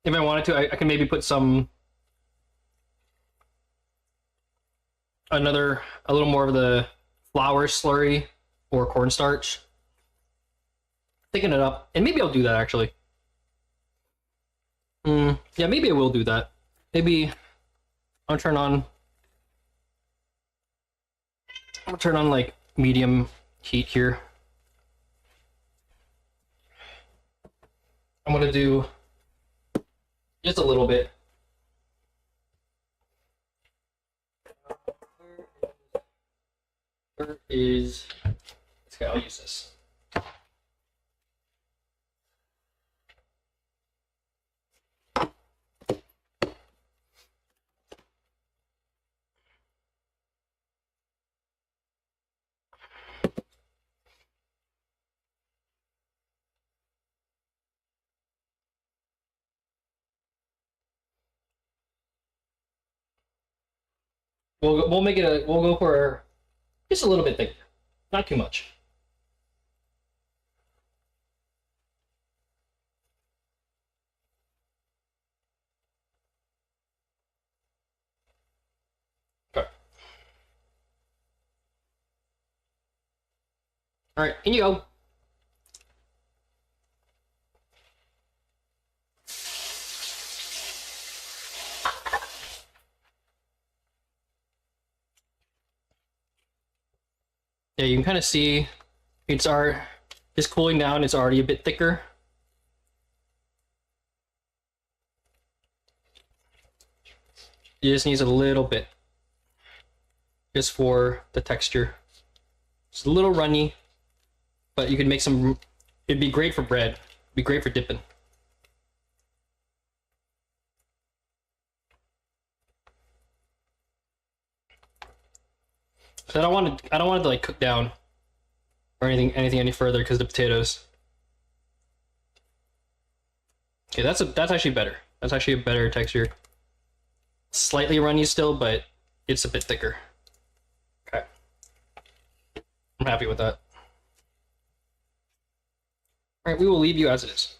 S1: If I wanted to, I can maybe put some a little more of the flour slurry or cornstarch. Thicken it up, and maybe I'll do that actually. Yeah, maybe I will do that. Maybe I'll turn on like medium heat here. I'm gonna do just a little bit. Where is... Okay, I'll use this. We'll make it we'll go for just a little bit thicker, not too much. Okay. All right, in you go. Yeah, you can kind of see it's just cooling down. It's already a bit thicker. It just needs a little bit, just for the texture. It's a little runny, but you can make some. It'd be great for bread. It'd be great for dipping. So I don't want it to like cook down or anything any further because the potatoes. Okay, that's actually better. That's actually a better texture. Slightly runny still, but it's a bit thicker. Okay. I'm happy with that. All right, we will leave you as it is.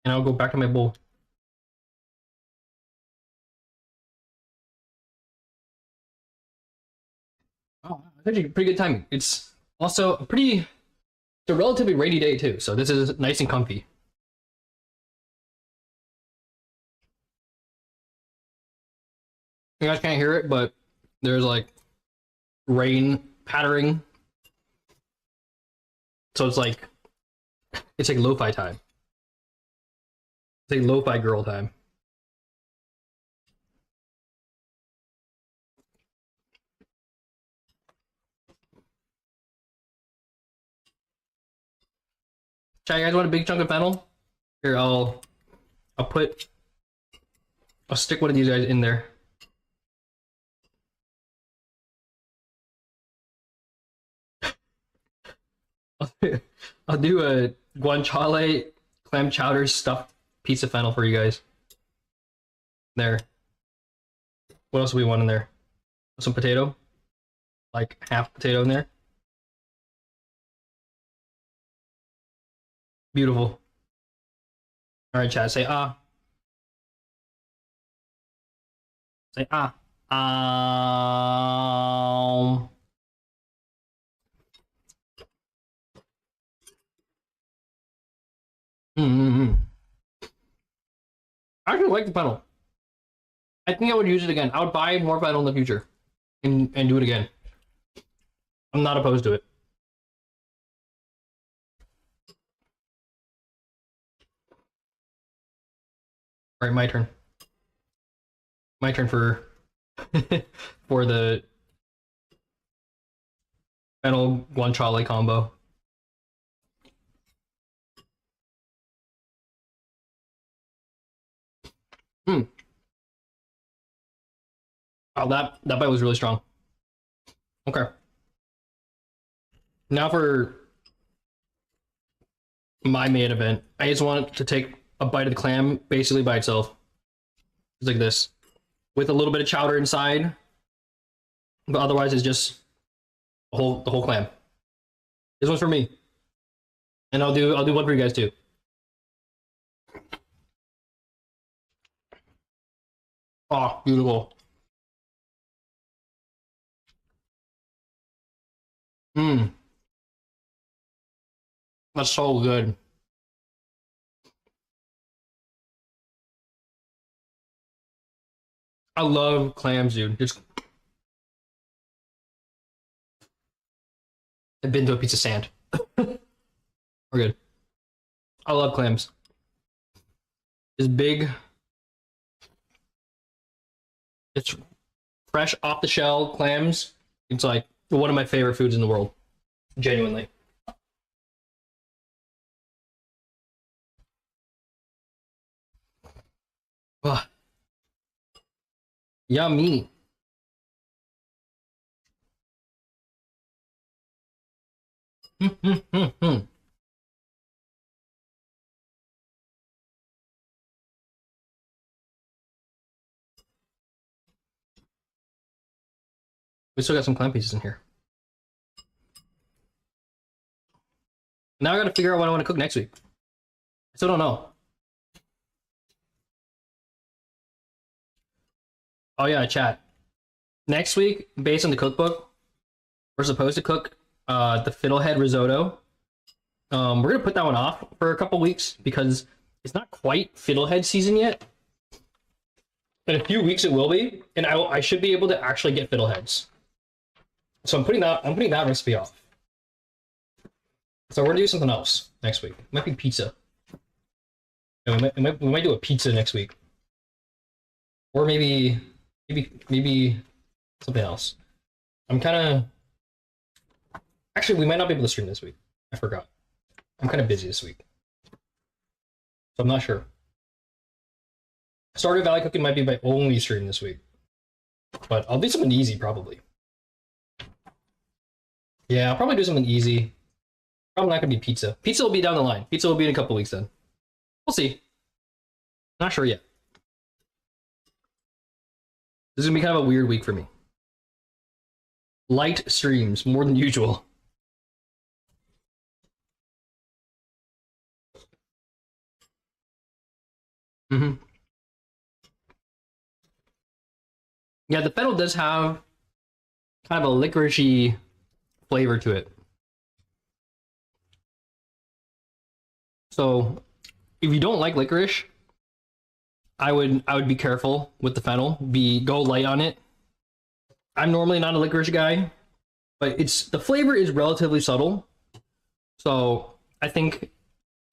S1: And I'll go back to my bowl. Oh, it's actually pretty good timing. It's also it's a relatively rainy day too, so this is nice and comfy. You guys can't hear it, but there's like rain pattering So it's like lo-fi time. It's like lo-fi girl time. Chat, you guys want a big chunk of fennel? Here, I'll stick one of these guys in there. I'll do a guanciale clam chowder stuffed piece of fennel for you guys. There. What else do we want in there? Some potato? Like half potato in there. Beautiful. Alright, chat, say ah. Say ah. I actually like the pedal. I think I would use it again. I would buy more pedal in the future and do it again. I'm not opposed to it. All right, my turn. My turn for for the pedal guanciale combo. Oh, that bite was really strong. Okay. Now for my main event. I just want to take a bite of the clam basically by itself. It's like this. With a little bit of chowder inside. But otherwise it's just the whole clam. This one's for me. And I'll do one for you guys too. Oh, beautiful. That's so good. I love clams, dude. Just I've been to a piece of sand. We're good. I love clams. It's big. It's fresh off the shell clams. It's like one of my favorite foods in the world. Genuinely. Ugh. Yummy. We still got some clam pieces in here. Now I gotta figure out what I want to cook next week. I still don't know. Oh yeah, chat. Next week, based on the cookbook, we're supposed to cook the fiddlehead risotto. We're gonna put that one off for a couple weeks because it's not quite fiddlehead season yet. In a few weeks it will be, and I should be able to actually get fiddleheads. So I'm putting that recipe off. So we're gonna do something else next week. It might be pizza. Yeah, we might do a pizza next week, or maybe something else. I'm kind of actually we might not be able to stream this week. I forgot. I'm kind of busy this week, so I'm not sure. Stardew Valley cooking might be my only stream this week, but I'll do something easy probably. Yeah, I'll probably do something easy. Probably not gonna be pizza. Pizza will be down the line. Pizza will be in a couple weeks then. We'll see. Not sure yet. This is gonna be kind of a weird week for me. Light streams, more than usual. Yeah, the fennel does have kind of a licoricey flavor to it. So if you don't like licorice, I would be careful with the fennel. Go light on it. I'm normally not a licorice guy, but the flavor is relatively subtle. So I think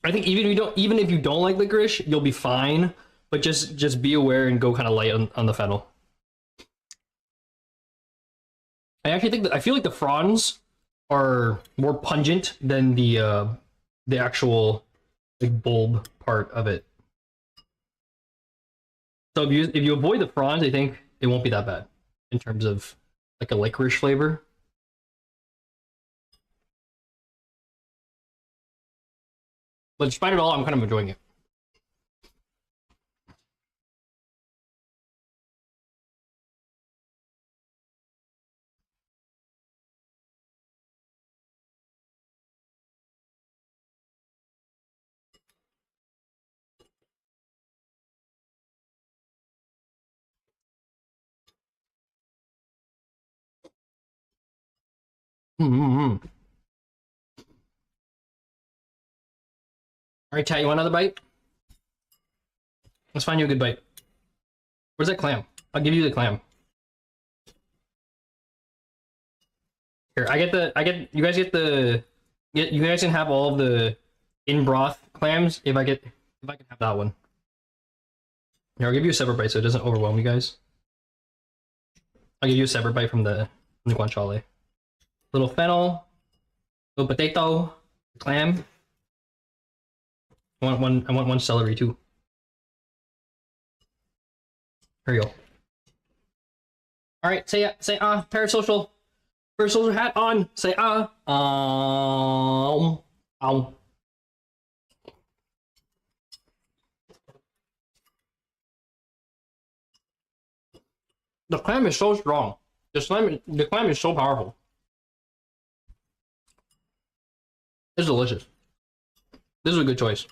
S1: even if you don't like licorice, you'll be fine. But just be aware and go kind of light on the fennel. I actually think that I feel like the fronds are more pungent than the actual like bulb part of it. So if you avoid the fronds, I think it won't be that bad in terms of like a licorice flavor. But despite it all, I'm kind of enjoying it. Mm-hmm. All right, chat. You want another bite? Let's find you a good bite. Where's that clam? I'll give you the clam. Here, you guys get the, you guys can have all of the in broth clams if I can have that one. Here, I'll give you a separate bite so it doesn't overwhelm you guys. I'll give you a separate bite from the guanciale. Little fennel, little potato, clam. I want one celery too. Here you go. All right, say parasocial hat on. Say The clam is so strong. The clam is so powerful. It's delicious. This is a good choice.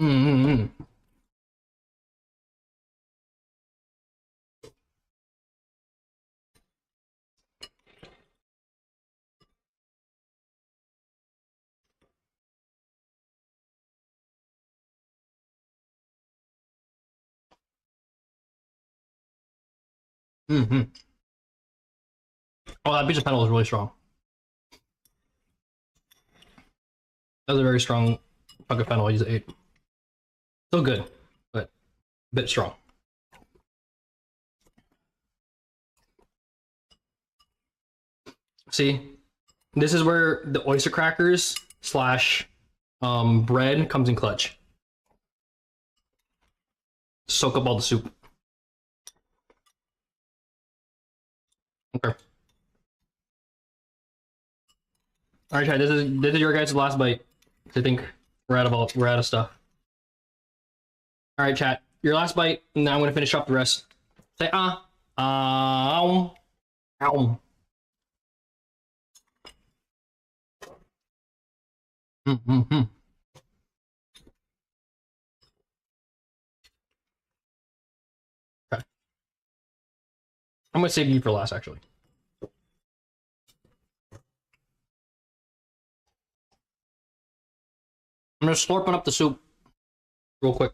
S1: Mm-hmm. Mm-hmm. Oh, that piece of fennel is really strong. That was a very strong chunk of fennel I just ate. Still good, but a bit strong. See, this is where the oyster crackers slash bread comes in clutch. Soak up all the soup. Okay. All right, chat. This is your guys' last bite. I think we're out of stuff. All right, chat. Your last bite, and now I'm gonna finish up the rest. Say ow. Mm-hmm. Okay. I'm gonna save you for last, actually. I'm just slurping up the soup real quick.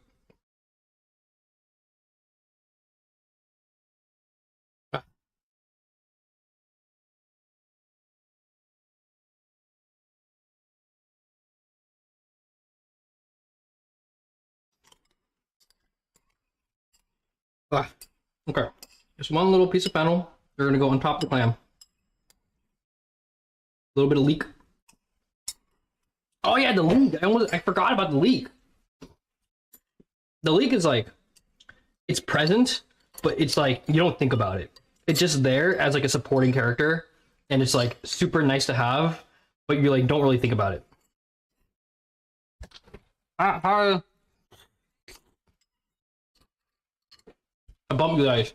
S1: Okay. Just one little piece of fennel. They're gonna go on top of the clam. A little bit of leek. Oh yeah, the leek. I forgot about the leek. The leek is like, it's present, but it's like you don't think about it. It's just there as like a supporting character, and it's like super nice to have, but you like don't really think about it. I bumped you guys.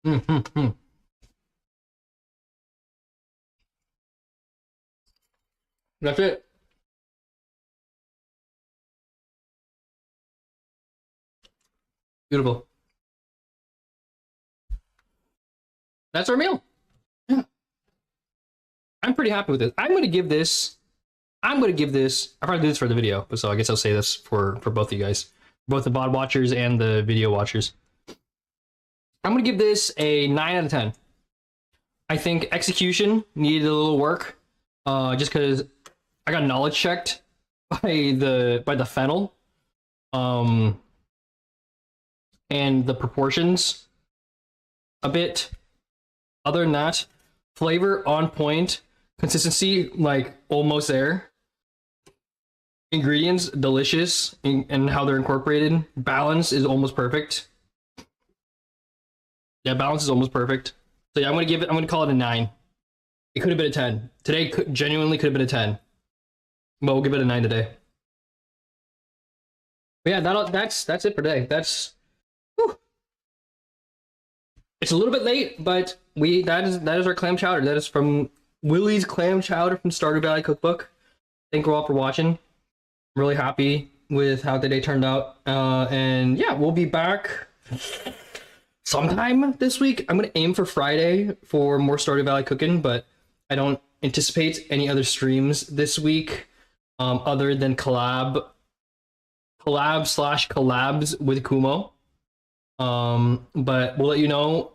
S1: Mm-hmm. That's it. Beautiful. That's our meal. Yeah. I'm pretty happy with this. I'm going to give this I'm gonna give this. I probably do this for the video, but so I guess I'll say this for both of you guys, both the VOD watchers and the video watchers. I'm gonna give this a 9 out of 10. I think execution needed a little work, just because I got knowledge checked by the fennel, and the proportions a bit. Other than that, flavor on point, consistency like almost there. Ingredients delicious, and how they're incorporated. Balance is almost perfect. Yeah, balance is almost perfect. So yeah, I'm gonna call it a 9. It could have been a 10. Today genuinely could have been a 10. But we'll give it a 9 today. But yeah, that's it for today. That's whew. It's a little bit late, but that is our clam chowder. That is from Willie's Clam Chowder from Stardew Valley Cookbook. Thank you all for watching. I'm really happy with how the day turned out. And yeah, we'll be back sometime this week. I'm gonna aim for Friday for more Stardew Valley cooking, but I don't anticipate any other streams this week, other than collabs with Kumo. But we'll let you know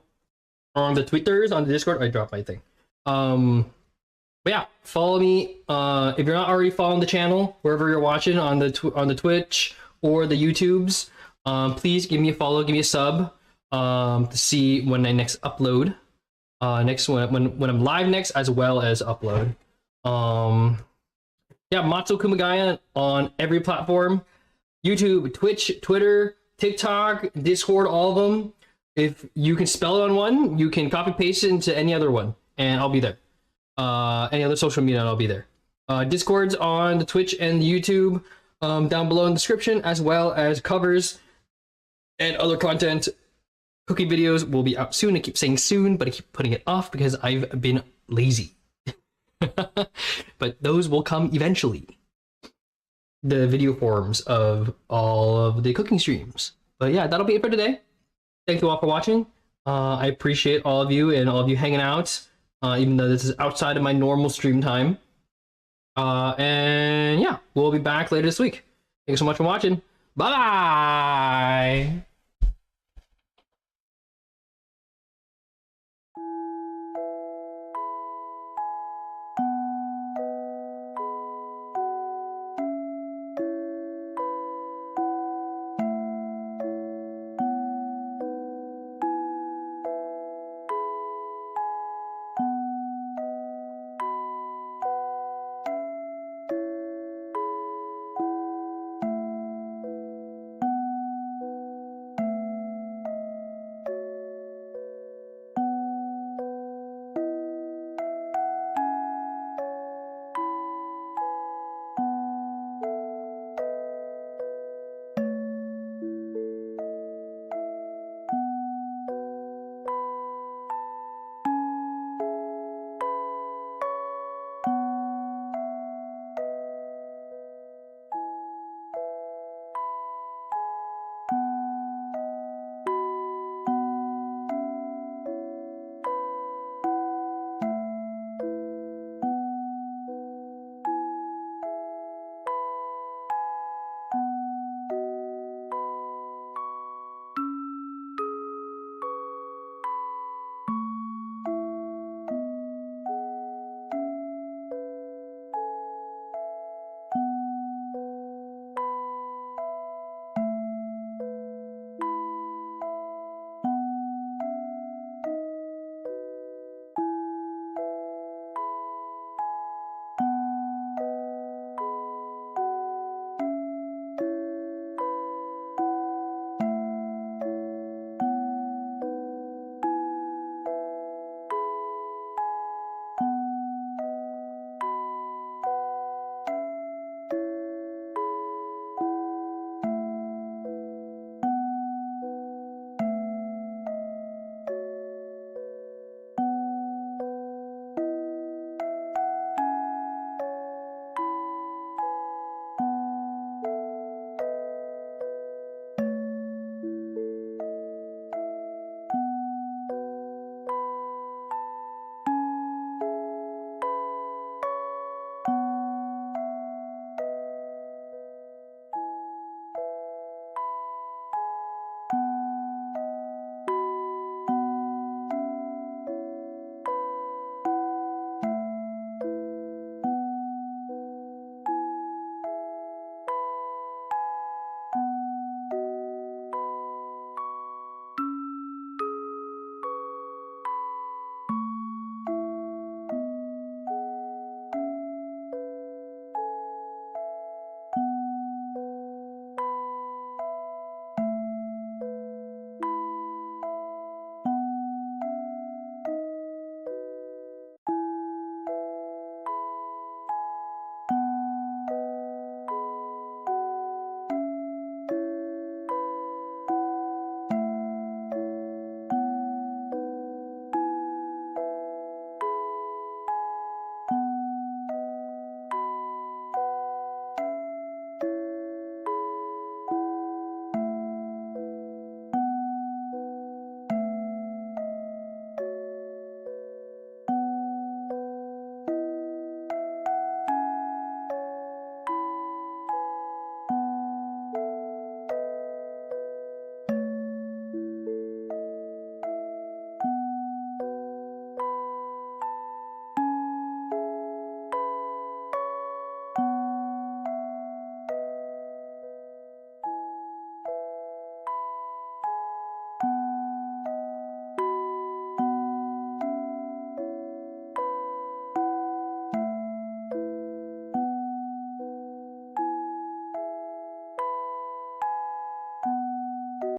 S1: on the Twitters, on the Discord. I dropped my thing. But yeah, follow me. If you're not already following the channel, wherever you're watching on the Twitch or the YouTubes, please give me a follow, give me a sub, to see when I next upload. When I'm live next, as well as upload. Yeah, Matsuo Kumagaya on every platform: YouTube, Twitch, Twitter, TikTok, Discord, all of them. If you can spell it on one, you can copy paste it into any other one, and I'll be there. Any other social media, I'll be there. Discord's on the Twitch and the YouTube, down below in the description, as well as covers and other content. Cooking videos will be out soon. I keep saying soon, but I keep putting it off because I've been lazy. But those will come eventually. The video forms of all of the cooking streams. But yeah, that'll be it for today. Thank you all for watching. I appreciate all of you and all of you hanging out, even though this is outside of my normal stream time. And yeah, we'll be back later this week. Thank you so much for watching. Bye-bye!